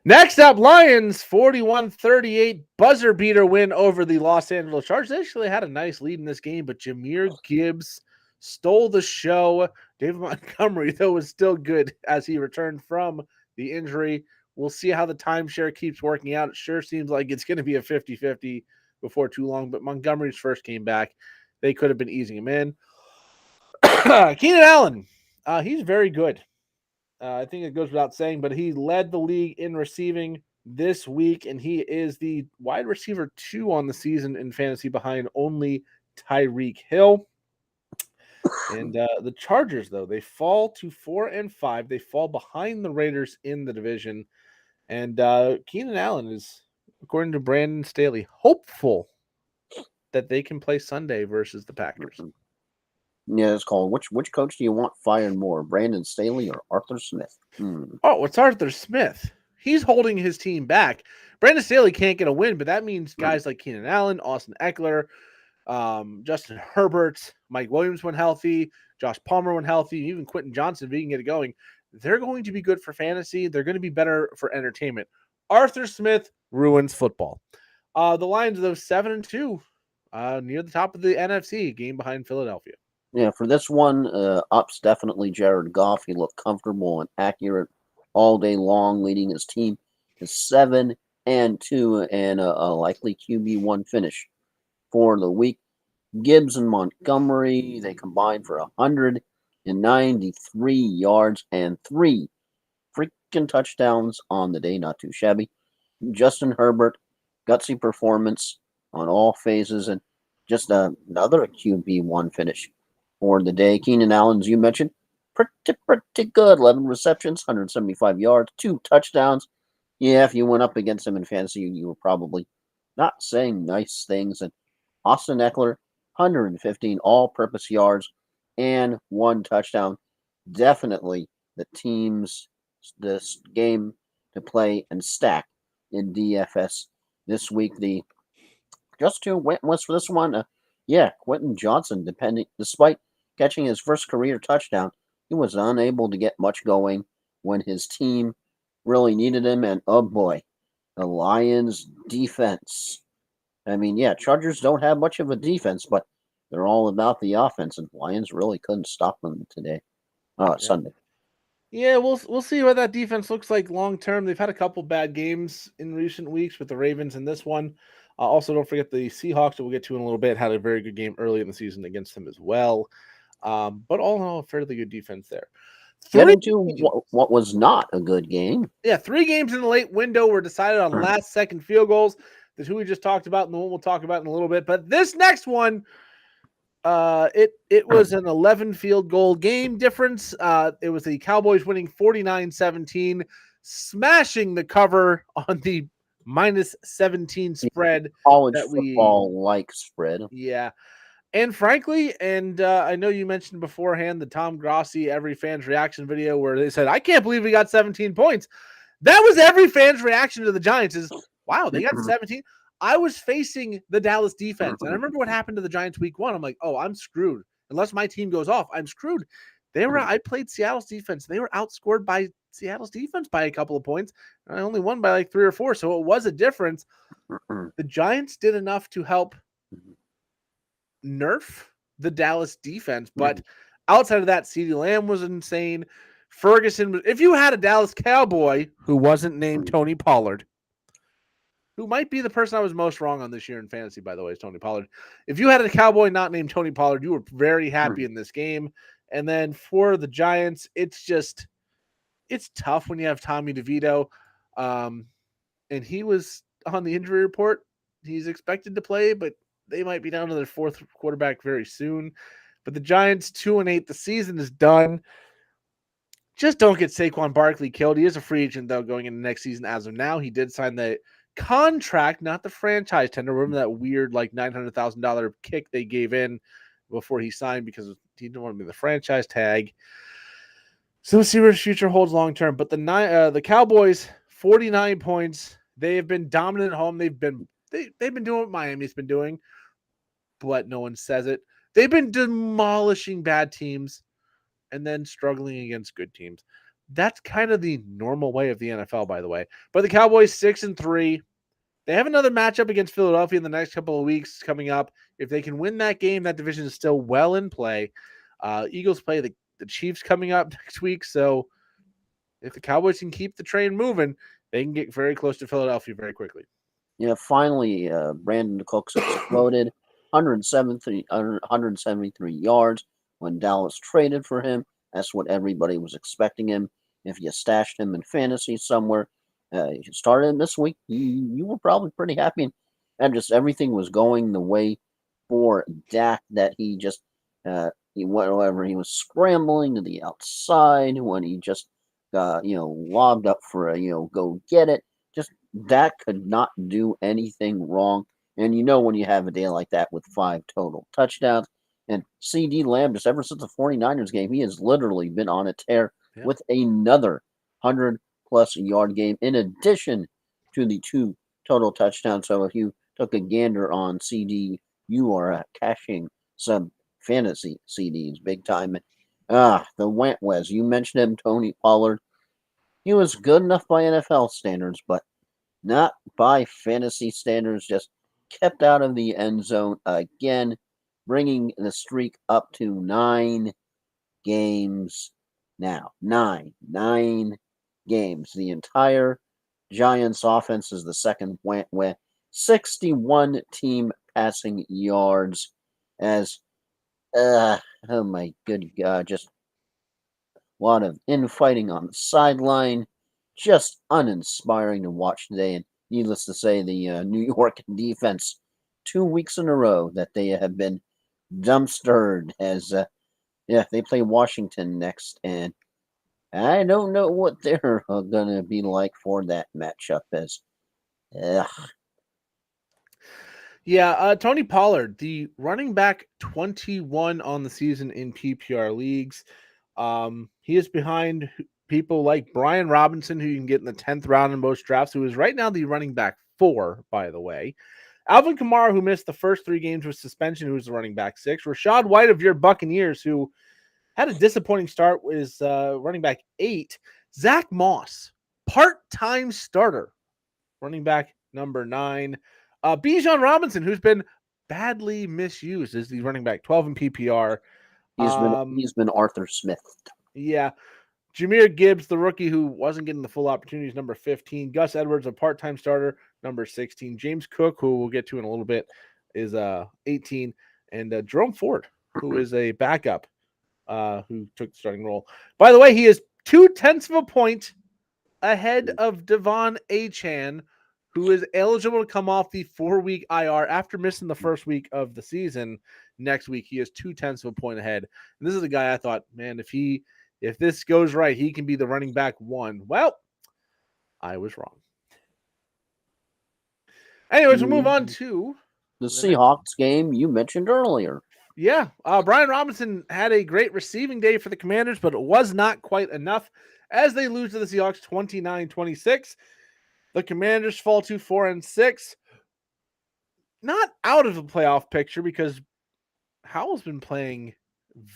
Next up, Lions 41-38 buzzer beater win over the Los Angeles Chargers. They actually had a nice lead in this game, but Jahmyr Gibbs stole the show. David Montgomery, though, was still good as he returned from the injury. We'll see how the timeshare keeps working out. It sure seems like it's going to be a 50-50 before too long, but Montgomery's first came back. They could have been easing him in. Keenan Allen, he's very good. I think it goes without saying, but he led the league in receiving this week, and he is the wide receiver 2 on the season in fantasy behind only Tyreek Hill. And the Chargers, though, they fall to 4-5. They fall behind the Raiders in the division. And Keenan Allen is, according to Brandon Staley, hopeful that they can play Sunday versus the Packers. Yeah, it's called which coach do you want fired more, Brandon Staley or Arthur Smith? Oh, it's Arthur Smith. He's holding his team back. Brandon Staley can't get a win, but that means guys like Keenan Allen, Austin Eckler, Justin Herbert, Mike Williams when healthy, Josh Palmer when healthy, even Quentin Johnson, if he can get it going, they're going to be good for fantasy. They're going to be better for entertainment. Arthur Smith ruins football. The Lions, though, 7-2, near the top of the NFC, game behind Philadelphia. Yeah, for this one, up's definitely Jared Goff. He looked comfortable and accurate all day long, leading his team to 7-2 and a likely QB1 finish for the week. Gibbs and Montgomery, they combined for 193 yards and 3 freaking touchdowns on the day. Not too shabby. Justin Herbert, gutsy performance on all phases, and just another QB1 finish for the day. Keenan Allen, as you mentioned, pretty good. 11 receptions, 175 yards, 2 touchdowns. Yeah, if you went up against him in fantasy, you were probably not saying nice things. And Austin Eckler, 115 all-purpose yards and 1 touchdown. Definitely the team's this game to play and stack in DFS this week. The just two went was for this one. Quentin Johnson, despite catching his first career touchdown, he was unable to get much going when his team really needed him. And oh boy, the Lions defense. I mean, yeah, Chargers don't have much of a defense, but they're all about the offense, and Lions really couldn't stop them today. Sunday. Yeah, we'll see what that defense looks like long term. They've had a couple bad games in recent weeks with the Ravens and this one. Also, don't forget the Seahawks that we'll get to in a little bit had a very good game early in the season against them as well. But all in all, a fairly good defense there. Get into what was not a good game. Yeah, 3 games in the late window were decided on last-second field goals. That's who we just talked about, and the one we'll talk about in a little bit. But this next one, it was an 11 field goal game difference. It was the Cowboys winning 49-17, smashing the cover on the -17 spread. College football like spread. Yeah. And frankly, I know you mentioned beforehand the Tom Grossi Every Fan's Reaction video where they said, I can't believe we got 17 points. That was every fan's reaction to the Giants is, wow, they got 17. I was facing the Dallas defense. And I remember what happened to the Giants week 1. I'm like, oh, I'm screwed. Unless my team goes off, I'm screwed. I played Seattle's defense. They were outscored by Seattle's defense by a couple of points. And I only won by like 3 or 4. So it was a difference. The Giants did enough to help nerf the Dallas defense. But outside of that, CeeDee Lamb was insane. Ferguson, if you had a Dallas Cowboy who wasn't named Tony Pollard, who might be the person I was most wrong on this year in fantasy, by the way, is Tony Pollard. If you had a Cowboy not named Tony Pollard, you were very happy in this game. And then for the Giants, it's tough when you have Tommy DeVito. And he was on the injury report. He's expected to play, but they might be down to their 4th quarterback very soon. But the Giants, 2-8, the season is done. Just don't get Saquon Barkley killed. He is a free agent, though, going into next season as of now. He did sign the contract, not the franchise tender. Remember that weird, like, $900,000 kick they gave in before he signed because he didn't want to be the franchise tag. So we'll see where his future holds long term. But the Cowboys, 49 points. They have been dominant at home. They've been doing what Miami's been doing, but no one says it. They've been demolishing bad teams and then struggling against good teams. That's kind of the normal way of the NFL, by the way. But the Cowboys 6-3. They have another matchup against Philadelphia in the next couple of weeks coming up. If they can win that game, that division is still well in play. Eagles play the Chiefs coming up next week. So if the Cowboys can keep the train moving, they can get very close to Philadelphia very quickly. Yeah, finally, Brandon Cooks exploded. 173 yards when Dallas traded for him. That's what everybody was expecting him. If you stashed him in fantasy somewhere, you started him this week, you were probably pretty happy. And just everything was going the way for Dak that he just, he was scrambling to the outside when he just, lobbed up for a, go get it. Just Dak could not do anything wrong. And when you have a day like that with 5 total touchdowns, and CeeDee Lamb, just ever since the 49ers game, he has literally been on a tear with another 100-plus yard game in addition to the 2 total touchdowns. So if you took a gander on CD, you are cashing some fantasy CDs big time. The Wentwez, you mentioned him, Tony Pollard. He was good enough by NFL standards, but not by fantasy standards, just kept out of the end zone again, bringing the streak up to 9 games now. Nine games. The entire Giants offense is the second with 61 team passing yards as oh my good God, just a lot of infighting on the sideline. Just uninspiring to watch today. And needless to say, the New York defense, 2 weeks in a row that they have been dumpstered as, they play Washington next. And I don't know what they're going to be like for that matchup. Ugh. Yeah, Tony Pollard, the running back 21 on the season in PPR leagues. He is behind people like Brian Robinson, who you can get in the 10th round in most drafts, who is right now the running back 4, by the way. Alvin Kamara, who missed the first 3 games with suspension, who was the running back 6. Rachaad White of your Buccaneers, who had a disappointing start, was running back 8. Zach Moss, part-time starter, running back number 9. Bijan Robinson, who's been badly misused, is the running back 12 in PPR. He's been Arthur Smith. Yeah. Jahmyr Gibbs, the rookie who wasn't getting the full opportunities, number 15. Gus Edwards, a part-time starter, number 16. James Cook, who we'll get to in a little bit, is 18. And Jerome Ford, who is a backup, who took the starting role. By the way, he is 0.2 of a point ahead of Devon Achane, who is eligible to come off the 4-week IR after missing the first week of the season. Next week, he is 0.2 of a point ahead. And this is a guy I thought, man, if this goes right, he can be the running back 1. Well, I was wrong. Anyways, we'll move on to the Seahawks game you mentioned earlier. Yeah, Brian Robinson had a great receiving day for the Commanders, but it was not quite enough as they lose to the Seahawks 29-26. The Commanders fall to 4-6. Not out of the playoff picture because Howell's been playing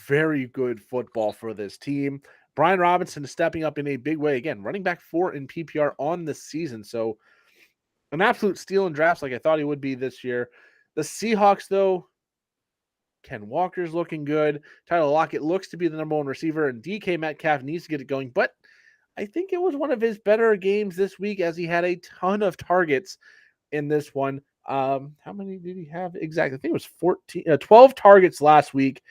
very good football for this team. Brian Robinson is stepping up in a big way. Again, running back 4 in PPR on the season. So an absolute steal in drafts like I thought he would be this year. The Seahawks, though, Ken Walker's looking good. Tyler Lockett looks to be the number 1 receiver, and DK Metcalf needs to get it going. But I think it was one of his better games this week as he had a ton of targets in this one. How many did he have exactly? I think it was 12 targets last week,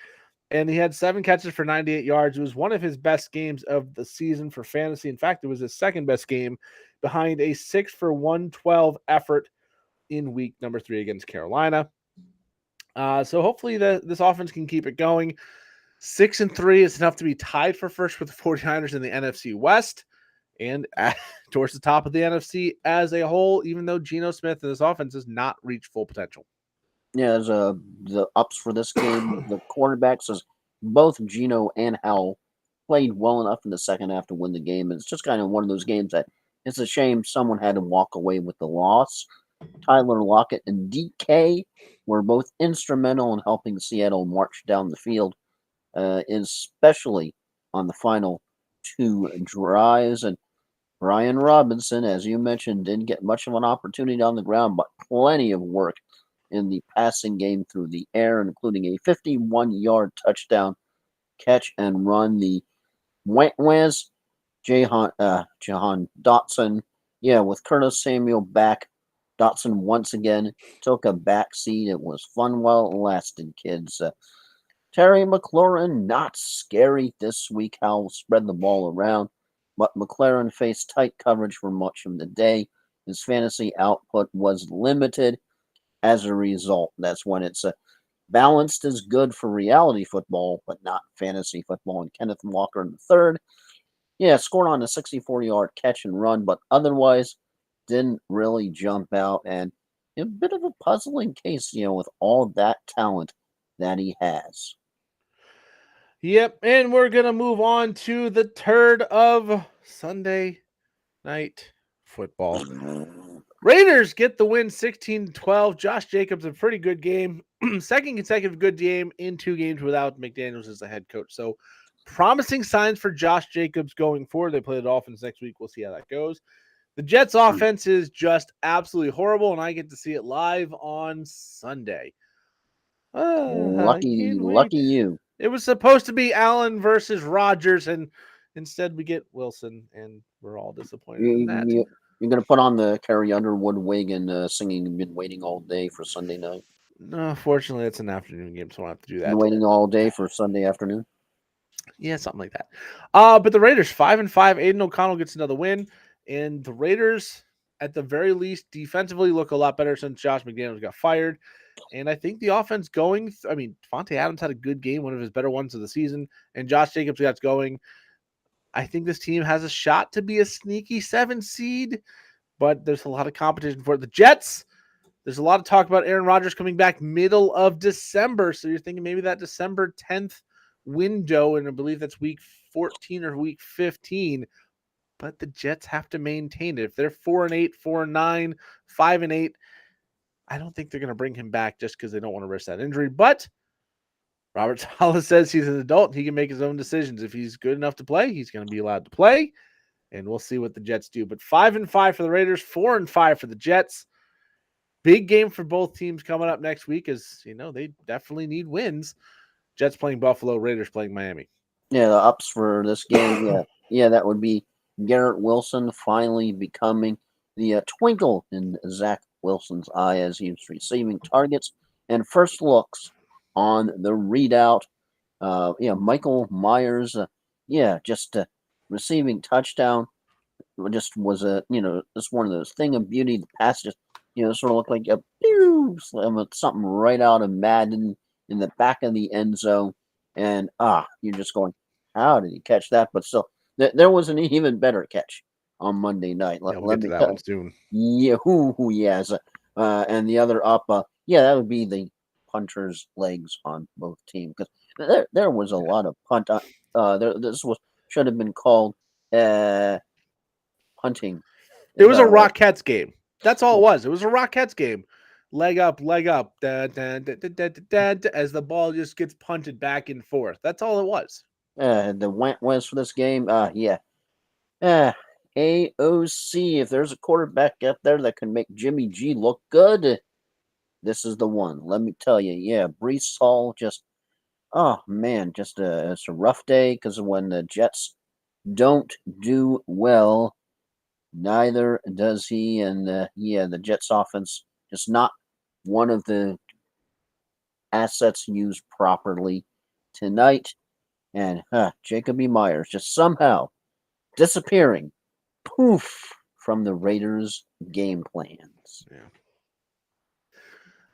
and he had 7 catches for 98 yards. It was one of his best games of the season for fantasy. In fact, it was his second best game behind a 6 for 112 effort in week number 3 against Carolina. So hopefully this offense can keep it going. 6-3 is enough to be tied for first with the 49ers in the NFC West and towards the top of the NFC as a whole, even though Geno Smith and this offense has not reached full potential. Yeah, the ups for this game, the quarterbacks, as both Geno and Howell played well enough in the second half to win the game. And it's just kind of one of those games that it's a shame someone had to walk away with the loss. Tyler Lockett and DK were both instrumental in helping Seattle march down the field, especially on the final 2 drives. And Brian Robinson, as you mentioned, didn't get much of an opportunity on the ground, but plenty of work in the passing game through the air, including a 51-yard touchdown catch and run. The Wentz, Jahan Dotson, with Curtis Samuel back, Dotson once again took a back seat. It was fun while it lasted, kids. Terry McLaurin, not scary this week. Howell spread the ball around, but McLaurin faced tight coverage for much of the day. His fantasy output was limited as a result. That's when it's balanced is good for reality football, but not fantasy football. And Kenneth Walker in the third, scored on a 64-yard catch and run, but otherwise didn't really jump out. And a bit of a puzzling case, with all that talent that he has. Yep, and we're going to move on to the turd of Sunday night football. Raiders get the win 16-12. Josh Jacobs, a pretty good game. Second consecutive good game in 2 games without McDaniels as the head coach. So promising signs for Josh Jacobs going forward. They play the Dolphins next week. We'll see how that goes. The Jets offense is just absolutely horrible, and I get to see it live on Sunday. I Lucky can't wait. you. It was supposed to be Allen versus Rodgers, and instead we get Wilson, and we're all disappointed in that. You're going to put on the Carrie Underwood wig and singing "Been Waiting All Day" for Sunday night. No, fortunately, it's an afternoon game, so I don't have to do that. Been waiting all day for Sunday afternoon. Yeah, something like that. But the Raiders 5-5. Aiden O'Connell gets another win, and the Raiders, at the very least, defensively look a lot better since Josh McDaniels got fired. And I think the offense going. I mean, Devontae Adams had a good game, one of his better ones of the season, and Josh Jacobs got going. I think this team has a shot to be a sneaky 7 seed, but there's a lot of competition for it. The Jets. There's a lot of talk about Aaron Rodgers coming back middle of December, so you're thinking maybe that December 10th window, and I believe that's week 14 or week 15. But the Jets have to maintain it. If they're 4-8, 4-9, 5-8, I don't think they're going to bring him back just because they don't want to risk that injury. But Robert Saleh says he's an adult and he can make his own decisions. If he's good enough to play, he's going to be allowed to play, and we'll see what the Jets do. But 5-5 for the Raiders, 4-5 for the Jets. Big game for both teams coming up next week, as you know, they definitely need wins. Jets playing Buffalo, Raiders playing Miami. Yeah, the ups for this game. Yeah, that would be Garrett Wilson finally becoming the twinkle in Zach Wilson's eye as he's receiving targets and first looks on the readout. Michael Myers, just receiving touchdown. Just was just one of those thing of beauty. The pass just sort of looked like something right out of Madden in the back of the end zone, and you're just going, how did he catch that? But still, there was an even better catch on Monday night. We'll get to that one soon. Yeah, yes. And the other up, that would be the punter's legs on both teams, because there was a lot of punt. Should have been called punting. It was a Rockettes game. That's all it was. It was a Rockettes game. Leg up, as the ball just gets punted back and forth. That's all it was. The went for this game. AOC. If there's a quarterback up there that can make Jimmy G look good, this is the one. Let me tell you. Yeah, Breece Hall just. Oh man, just it's a rough day because when the Jets don't do well, neither does he. And the Jets offense just not one of the assets used properly tonight. And Jacoby Myers just somehow disappearing, poof, from the Raiders' game plans. Yeah.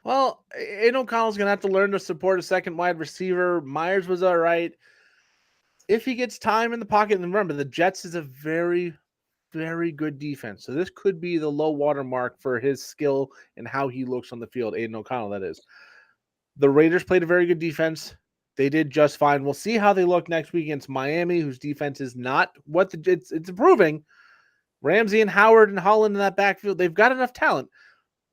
Well, Aiden O'Connell's going to have to learn to support a second wide receiver. Myers was all right. If he gets time in the pocket, and remember, the Jets is a very, very good defense. So this could be the low water mark for his skill and how he looks on the field. Aiden O'Connell, that is. The Raiders played a very good defense. They did just fine. We'll see how they look next week against Miami, whose defense is not what it's improving. Ramsey and Howard and Holland in that backfield, they've got enough talent,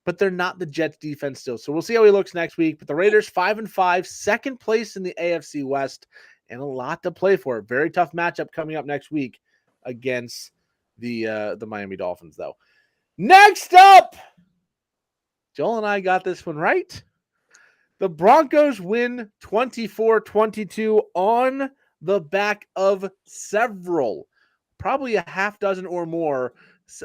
but they're not the Jets defense still. So we'll see how he looks next week. But the Raiders 5-5, second place in the AFC West, and a lot to play for. Very tough matchup coming up next week against the Miami Dolphins, though. Next up, Joel and I got this one right. The Broncos win 24-22 on the back of several, probably a half dozen or more,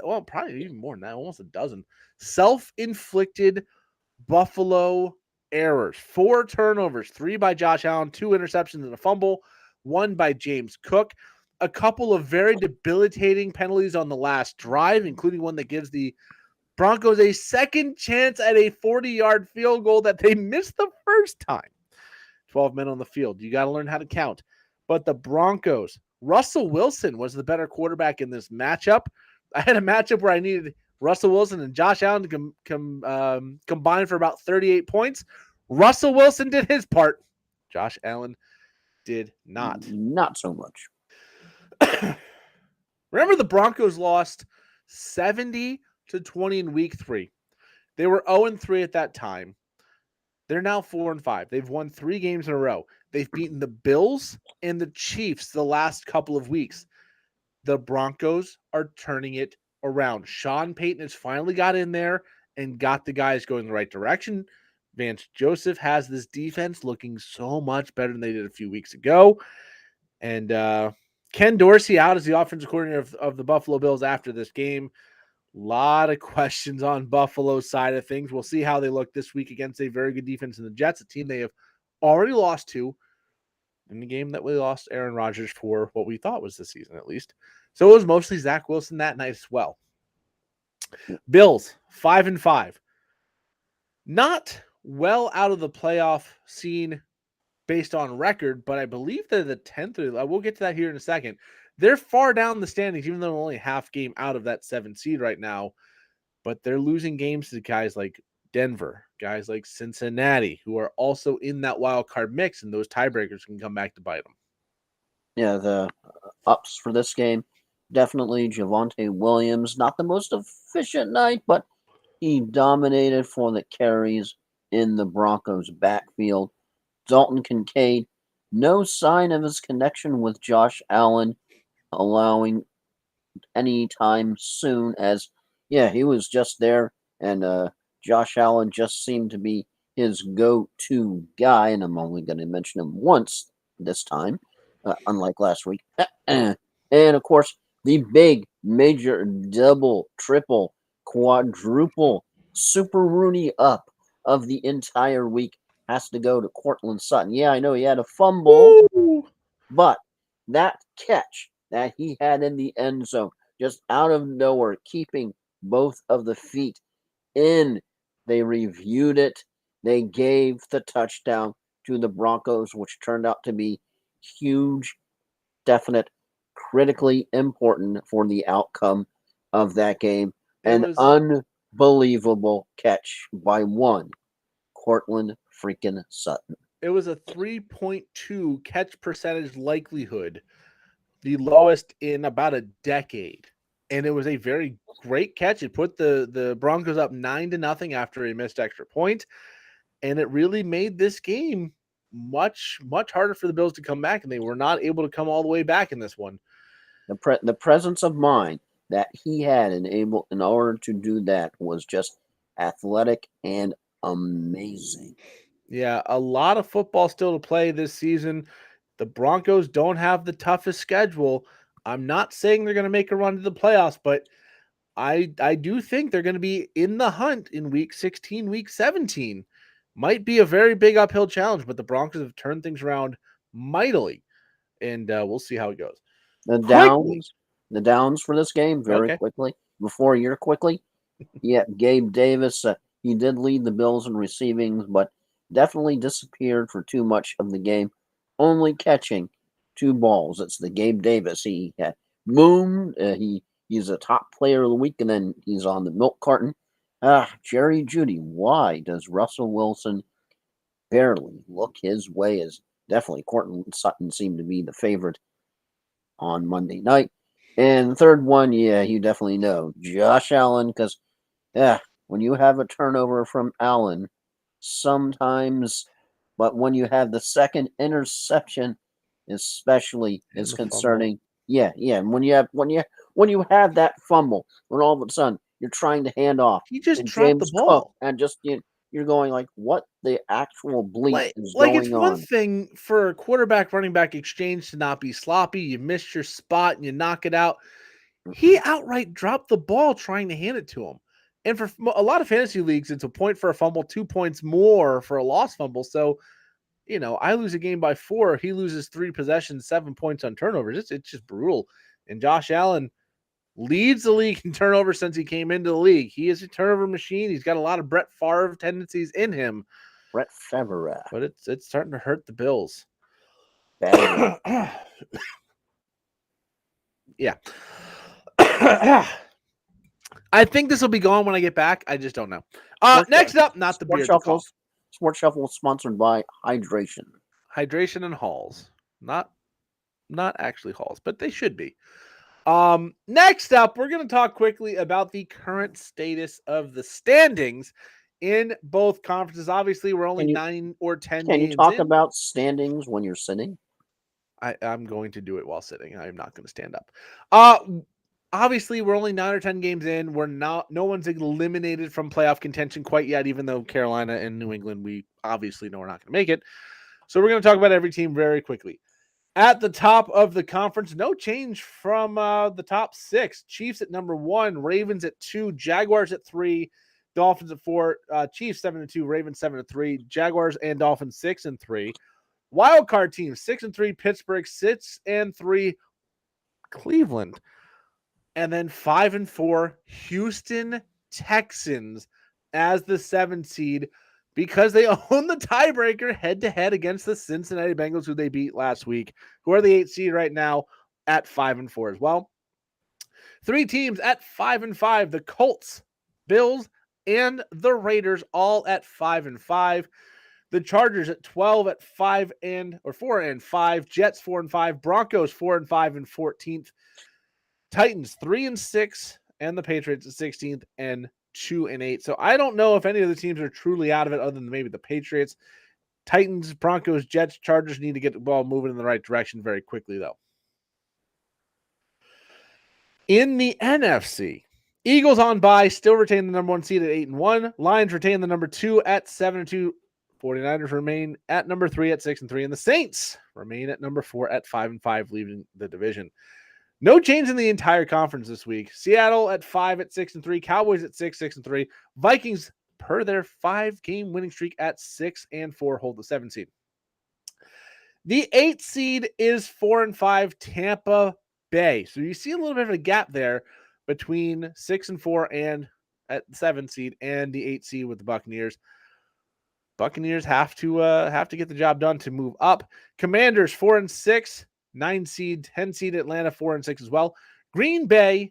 well, probably even more than that, almost a dozen, self-inflicted Buffalo errors. 4 turnovers, 3 by Josh Allen, 2 interceptions and a fumble, 1 by James Cook. A couple of very debilitating penalties on the last drive, including one that gives the Broncos a second chance at a 40-yard field goal that they missed the first time. 12 men on the field. You got to learn how to count. But the Broncos, Russell Wilson was the better quarterback in this matchup. I had a matchup where I needed Russell Wilson and Josh Allen to combine for about 38 points. Russell Wilson did his part. Josh Allen did not. Not so much. Remember, the Broncos lost 70-20 in week 3. They were 0-3 at that time. They're now 4-5. They've won 3 games in a row. They've beaten the Bills and the Chiefs the last couple of weeks. The Broncos are turning it around. Sean Payton has finally got in there and got the guys going the right direction. Vance Joseph has this defense looking so much better than they did a few weeks ago. And Ken Dorsey out as the offensive coordinator of the Buffalo Bills after this game. A lot of questions on Buffalo's side of things. We'll see how they look this week against a very good defense in the Jets, a team they have already lost to in the game that we lost Aaron Rodgers for what we thought was the season, at least. So it was mostly Zach Wilson that night as well. Bills, 5-5. Not well out of the playoff scene based on record, but I believe they're the 10th. We'll get to that here in a second. They're far down the standings, even though they're only half game out of that 7 seed right now. But they're losing games to guys like Denver, guys like Cincinnati, who are also in that wild card mix, and those tiebreakers can come back to bite them. Yeah, the ups for this game, definitely Javonte Williams. Not the most efficient night, but he dominated for the carries in the Broncos' backfield. Dalton Kincaid, no sign of his connection with Josh Allen, allowing anytime soon as, he was just there, and Josh Allen just seemed to be his go-to guy, and I'm only going to mention him once this time, unlike last week. And, of course, the big, major, double, triple, quadruple, super Rooney up of the entire week has to go to Courtland Sutton. Yeah, I know he had a fumble, but that catch that he had in the end zone, just out of nowhere, keeping both of the feet in. They reviewed it. They gave the touchdown to the Broncos, which turned out to be huge, definite, critically important for the outcome of that game. An unbelievable catch by one, Courtland freaking Sutton. It was a 3.2 catch percentage likelihood, the lowest in about a decade. And it was a very great catch. It put the Broncos up 9-0 after a missed extra point. And it really made this game much, much harder for the Bills to come back. And they were not able to come all the way back in this one. The presence of mind that he had in order to do that was just athletic and amazing. Yeah, a lot of football still to play this season. The Broncos don't have the toughest schedule. I'm not saying they're going to make a run to the playoffs, but I do think they're going to be in the hunt in week 16, week 17. Might be a very big uphill challenge, but the Broncos have turned things around mightily, and we'll see how it goes. The downs for this game very quickly. Before you're quickly, Gabe Davis, he did lead the Bills in receiving, but definitely disappeared for too much of the game, only catching 2 balls. It's the Gabe Davis. He boomed. He's a top player of the week, and then he's on the milk carton. Jerry Jeudy. Why does Russell Wilson barely look his way? As definitely Courtland Sutton seemed to be the favorite on Monday night. And the third one, you definitely know Josh Allen, because when you have a turnover from Allen, sometimes, but when you have the second interception, especially, is concerning. Fumble. When you have that fumble, when all of a sudden you're trying to hand off, he just dropped the ball, Cook, and just you're going like, what the actual bleep is going on? It's one thing for a quarterback running back exchange to not be sloppy. You missed your spot and you knock it out. He outright dropped the ball trying to hand it to him. And for a lot of fantasy leagues, it's a point for a fumble, 2 points more for a lost fumble. So, I lose a game by 4. He loses 3 possessions, 7 points on turnovers. It's just brutal. And Josh Allen leads the league in turnovers since he came into the league. He is a turnover machine. He's got a lot of Brett Favre tendencies in him. Brett Favre. But it's starting to hurt the Bills. Yeah. I think this will be gone when I get back. I just don't know. Next up, not the beer. Sports Shuffle is sponsored by Hydration. Hydration and Halls. Not actually Halls, but they should be. Next up, we're going to talk quickly about the current status of the standings in both conferences. Obviously, we're only 9 or 10 games in. Can you talk about standings when you're sitting? I'm going to do it while sitting. I'm not going to stand up. obviously we're only 9 or 10 games in. No one's eliminated from playoff contention quite yet, even though Carolina and New England, we obviously know we're not going to make it. So we're going to talk about every team very quickly. At the top of the conference, no change from the top 6. Chiefs at number 1, Ravens at 2, Jaguars at 3, Dolphins at 4, Chiefs 7-2, Ravens 7-3, Jaguars and Dolphins 6-3. Wild card team 6-3, Pittsburgh 6-3, Cleveland, and then 5-4, Houston Texans as the 7th seed because they own the tiebreaker head-to-head against the Cincinnati Bengals, who they beat last week, who are the 8th seed right now at 5-4 as well. 3 teams at 5-5, the Colts, Bills, and the Raiders, all at 5-5. The Chargers at 12 at 4-5, Jets 4-5, Broncos 4-5 and 14th, Titans 3-6, and the Patriots at 16th and 2-8. So I don't know if any of the teams are truly out of it other than maybe the Patriots. Titans, Broncos, Jets, Chargers need to get the ball moving in the right direction very quickly, though. In the NFC, Eagles on bye, still retain the number 1 seed at 8-1. Lions retain the number 2 at 7-2. 49ers remain at number 3 at 6-3. And the Saints remain at number 4 at 5-5, leaving the division. No change in the entire conference this week. Seattle at 5 at 6-3. Cowboys at 6-3. Vikings, per their 5-game winning streak at 6-4, hold the 7th seed. The 8th seed is 4-5 Tampa Bay. So you see a little bit of a gap there between 6-4 and at the 7th seed and the 8th seed with the Buccaneers. Buccaneers have to get the job done to move up. Commanders 4-6, 9 seed, 10 seed Atlanta 4-6 as well. Green Bay,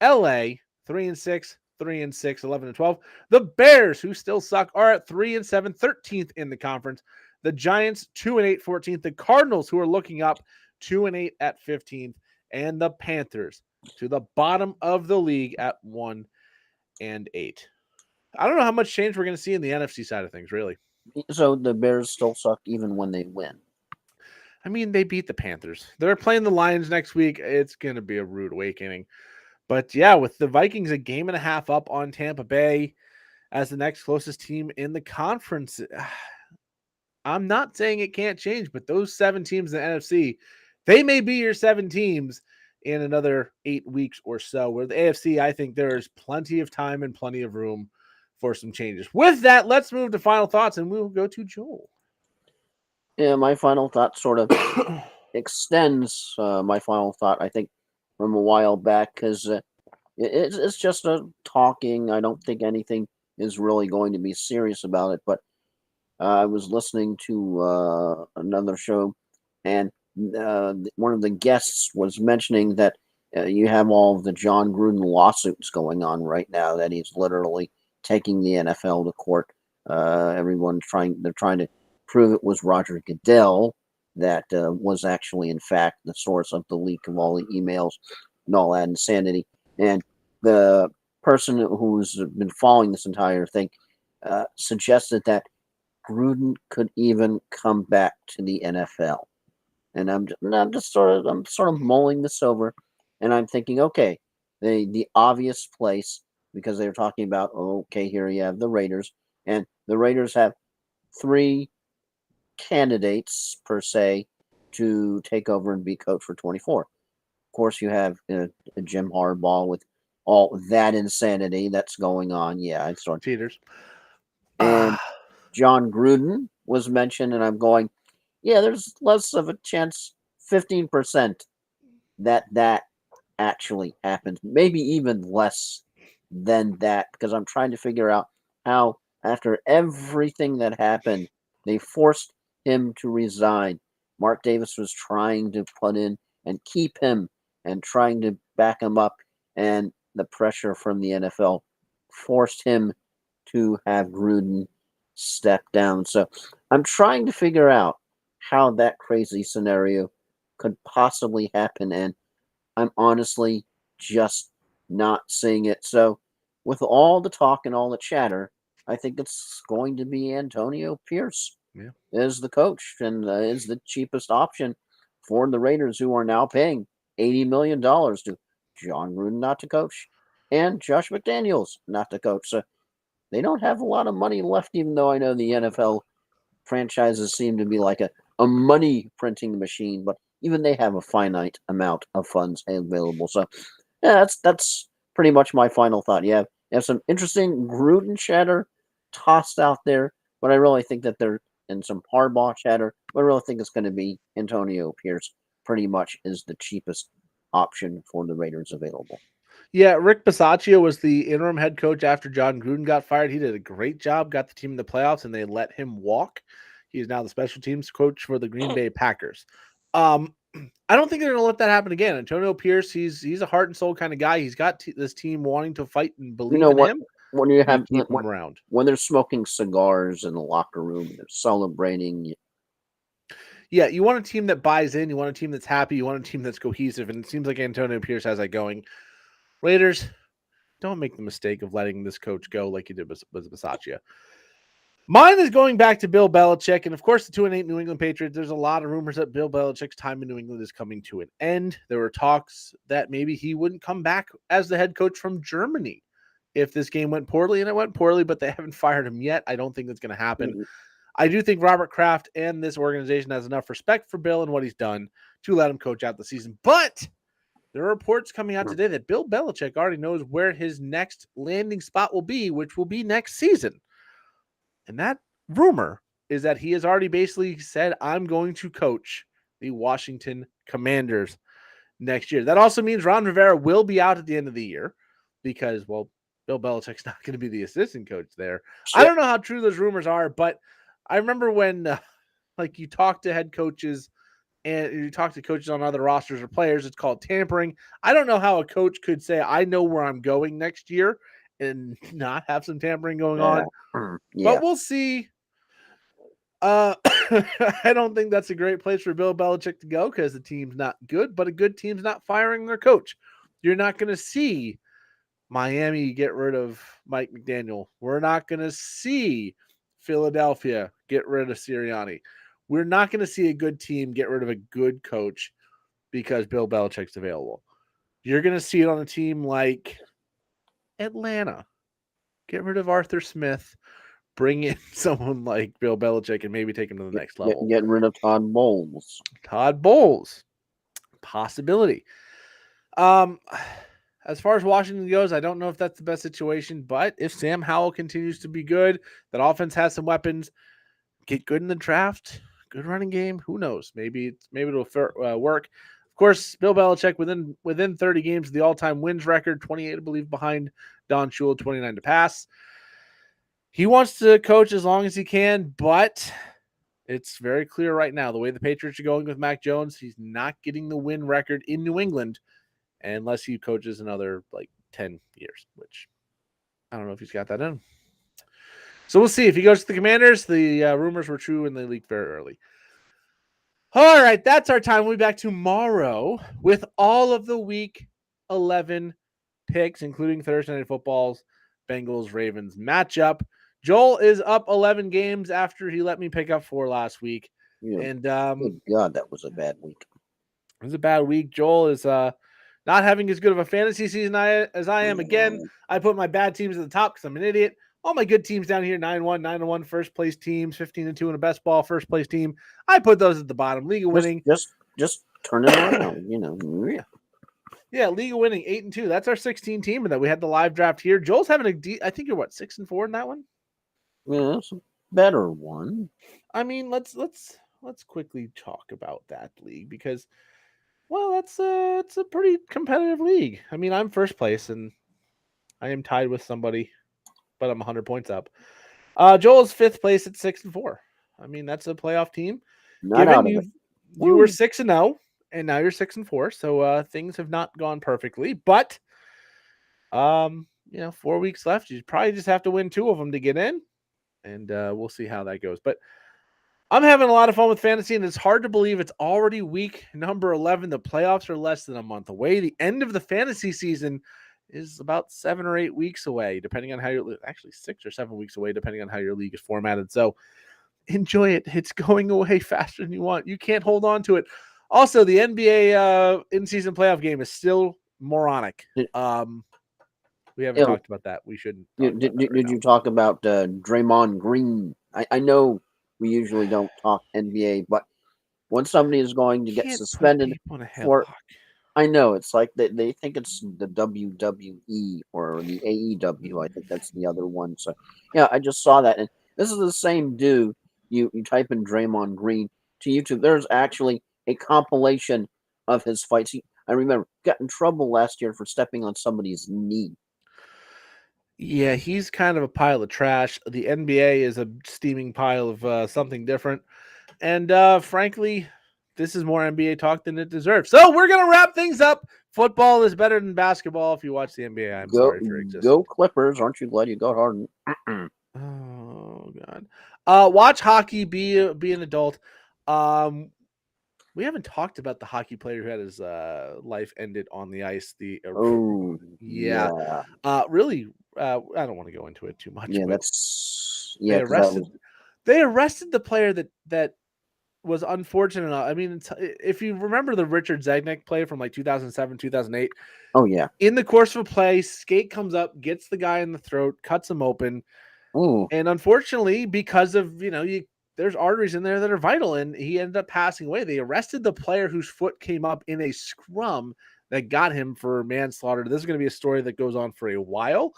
LA 3-6, 3-6, 11-12. The Bears, who still suck, are at 3-7, 13th in the conference. The Giants 2-8, 14th. The Cardinals, who are looking up, 2-8 at 15th, and the Panthers to the bottom of the league at 1-8. I don't know how much change we're going to see in the NFC side of things, really. So the Bears still suck even when they win. I mean, they beat the Panthers. They're playing the Lions next week. It's going to be a rude awakening. But yeah, with the Vikings a game and a half up on Tampa Bay as the next closest team in the conference, I'm not saying it can't change, but those 7 teams in the NFC, they may be your 7 teams in another 8 weeks or so. Where the AFC, I think there is plenty of time and plenty of room for some changes. With that, let's move to final thoughts, and we'll go to Joel. Yeah, my final thought sort of extends my final thought, I think, from a while back, because it's just a talking. I don't think anything is really going to be serious about it, but I was listening to another show, and one of the guests was mentioning that you have all of the John Gruden lawsuits going on right now, that he's literally taking the NFL to court. They're trying to prove it was Roger Goodell that was actually, in fact, the source of the leak of all the emails and all that insanity. And the person who's been following this entire thing suggested that Gruden could even come back to the NFL. And I'm sort of mulling this over, and I'm thinking, okay, the obvious place, because they were talking about, okay, here you have the Raiders, and the Raiders have 3 candidates per se to take over and be coach for 24. Of course, you have Jim Harbaugh with all that insanity that's going on. Yeah, I saw cheaters. And John Gruden was mentioned, and I'm going, yeah, there's less of a chance, 15%, that actually happens. Maybe even less than that, because I'm trying to figure out how, after everything that happened, they forced him to resign. Mark Davis was trying to put in and keep him and trying to back him up, and the pressure from the NFL forced him to have Gruden step down. So I'm trying to figure out how that crazy scenario could possibly happen, and I'm honestly just not seeing it. So with all the talk and all the chatter, I think it's going to be Antonio Pierce as the coach, and is the cheapest option for the Raiders, who are now paying $80 million to John Gruden not to coach, and Josh McDaniels not to coach. So they don't have a lot of money left, even though I know the NFL franchises seem to be like a money printing machine, but even they have a finite amount of funds available. So yeah, that's pretty much my final thought. You have some interesting Gruden chatter tossed out there, but I really think that they're in some Harbaugh chatter, but I really think it's going to be Antonio Pierce pretty much is the cheapest option for the Raiders available. Yeah, Rick Bisaccia was the interim head coach after John Gruden got fired. He did a great job, got the team in the playoffs, and they let him walk. He is now the special teams coach for the Green Bay Packers. I don't think they're going to let that happen again. Antonio Pierce, he's a heart and soul kind of guy. He's got this team wanting to fight and believe in him. When you have keep him around, when they're smoking cigars in the locker room, they're celebrating. Yeah, you want a team that buys in. You want a team that's happy. You want a team that's cohesive. And it seems like Antonio Pierce has that going. Raiders, don't make the mistake of letting this coach go like you did with Bisaccia. Mine is going back to Bill Belichick. And, of course, the 2-8 New England Patriots. There's a lot of rumors that Bill Belichick's time in New England is coming to an end. There were talks that maybe he wouldn't come back as the head coach from Germany if this game went poorly, and it went poorly, but they haven't fired him yet. I don't think that's going to happen. Mm-hmm. I do think Robert Kraft and this organization has enough respect for Bill and what he's done to let him coach out the season. But there are reports coming out today that Bill Belichick already knows where his next landing spot will be, which will be next season. And that rumor is that he has already basically said, I'm going to coach the Washington Commanders next year. That also means Ron Rivera will be out at the end of the year because, well, Bill Belichick's not going to be the assistant coach there. Sure. I don't know how true those rumors are, but I remember when you talk to head coaches and you talk to coaches on other rosters or players, it's called tampering. I don't know how a coach could say, I know where I'm going next year and not have some tampering going on. Yeah. But we'll see. I don't think that's a great place for Bill Belichick to go because the team's not good, but a good team's not firing their coach. You're not going to see Miami get rid of Mike McDaniel. We're not going to see Philadelphia get rid of Sirianni. We're not going to see a good team get rid of a good coach because Bill Belichick's available. You're going to see it on a team like Atlanta. Get rid of Arthur Smith. Bring in someone like Bill Belichick and maybe take him to the next level. Getting rid of Todd Bowles. Todd Bowles. Possibility. As far as Washington goes, I don't know if that's the best situation, but if Sam Howell continues to be good, that offense has some weapons, get good in the draft, good running game, who knows? Maybe it'll work. Of course, Bill Belichick within 30 games, the all-time wins record, 28, I believe, behind Don Shula, 29 to pass. He wants to coach as long as he can, but it's very clear right now, the way the Patriots are going with Mac Jones, he's not getting the win record in New England unless he coaches another 10 years, which I don't know if he's got that in. So we'll see. If he goes to the Commanders, the rumors were true and they leaked very early. All right, that's our time. We'll be back tomorrow with all of the Week 11 picks, including Thursday Night Football's Bengals-Ravens matchup. Joel is up 11 games after he let me pick up 4 last week. Yeah. And good God, that was a bad week. It was a bad week. Joel is not having as good of a fantasy season as I am. Again, I put my bad teams at the top because I'm an idiot. All my good teams down here, 9-1, 9-1 first place teams, 15-2 in a best ball first place team. I put those at the bottom. League of winning. Just turn it around, Yeah, league of winning 8-2. That's our 16 team, and that we had the live draft here. Joel's having I think you're 6-4 in that one. Yeah, it's a better one. I mean, let's quickly talk about that league because, well, it's a pretty competitive league. I mean, I'm first place and I am tied with somebody, but I'm 100 points up. Joel is 5th place at 6-4. I mean, that's a playoff team. You were 6-0, and now you're 6-4. So things have not gone perfectly, but 4 weeks left. You probably just have to win 2 of them to get in. And we'll see how that goes. But I'm having a lot of fun with fantasy, and it's hard to believe it's already week number 11. The playoffs are less than a month away. The end of the fantasy season is about 7 or 8 weeks away, depending on how actually 6 or 7 weeks away, depending on how your league is formatted. So enjoy it. It's going away faster than you want. You can't hold on to it. Also, the NBA in-season playoff game is still moronic. Did- We haven't Yeah, talked about that. We shouldn't talk about that right did now. you talk about Draymond Green? I know we usually don't talk NBA, but when somebody is going to get Can't put suspended people in a for, headlock. I know it's like they think it's the WWE or the AEW. I think that's the other one. So yeah, I just saw that, and this is the same dude. You type in Draymond Green to YouTube. There's actually a compilation of his fights. I remember got in trouble last year for stepping on somebody's knee. Yeah, he's kind of a pile of trash. The NBA is a steaming pile of something different. And frankly, this is more NBA talk than it deserves. So we're going to wrap things up. Football is better than basketball. If you watch the NBA, I'm sorry for existing. Go Clippers! Aren't you glad you got Harden? Oh, God. Watch hockey, be an adult. We haven't talked about the hockey player who had his life ended on the ice. Oh Yeah. yeah, Really, I don't want to go into it too much. yeah. But That's they yeah. Because that arrested. was They arrested the player that was unfortunate enough. I mean, if you remember the Richard Zegnick play from like 2007, 2008, oh yeah. in the course of a play, skate comes up, gets the guy in the throat, cuts him open, Oh and unfortunately, because of there's arteries in there that are vital, and he ended up passing away. They arrested the player whose foot came up in a scrum that got him for manslaughter. This is going to be a story that goes on for a while.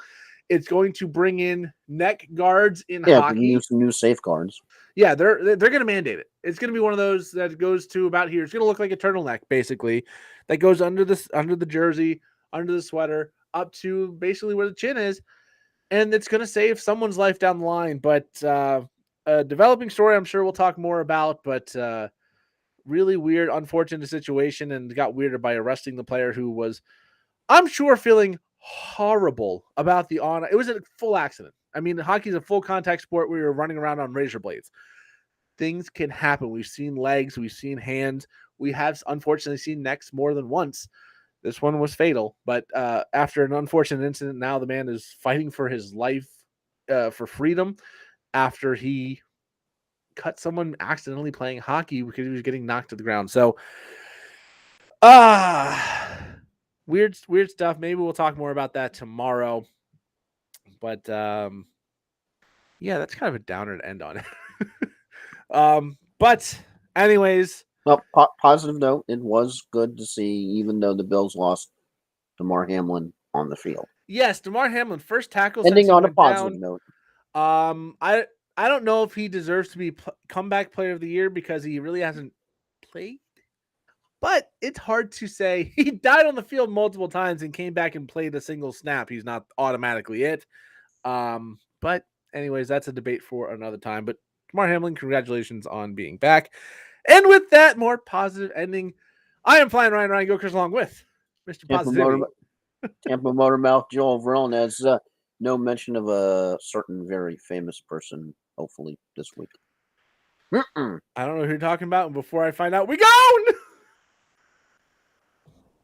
It's going to bring in neck guards in yeah. hockey. New safeguards. Yeah, they're going to mandate it. It's going to be one of those that goes to about here. It's going to look like a turtleneck, basically, that goes under the jersey, under the sweater, up to basically where the chin is, and it's going to save someone's life down the line. But a developing story, I'm sure we'll talk more about. But really weird, unfortunate situation, and got weirder by arresting the player who was, I'm sure, feeling horrible about the on. It was a full accident. I mean, hockey's a full contact sport. We were running around on razor blades. Things can happen. We've seen legs, we've seen hands, we have unfortunately seen necks more than once. This one was fatal, but after an unfortunate incident, now the man is fighting for his life, for freedom, after he cut someone accidentally playing hockey because he was getting knocked to the ground. So, weird stuff. Maybe we'll talk more about that tomorrow. But yeah, that's kind of a downer to end on it. But anyways, Well, positive note, it was good to see, even though the Bills lost, DeMar Hamlin on the field. yes, DeMar Hamlin, first tackle since Ending he on a went positive down. note. I don't know if he deserves to be comeback player of the year because he really hasn't played. But it's hard to say. He died on the field multiple times and came back and played a single snap. He's not automatically it. But anyways, that's a debate for another time. But DeMar Hamlin, congratulations on being back. And with that more positive ending, I am flying Ryan Gokers along with Mr. Positivity. Tampa Motor Mouth Joel Verlin has no mention of a certain very famous person, hopefully, this week. I don't know who you're talking about. And before I find out, we go!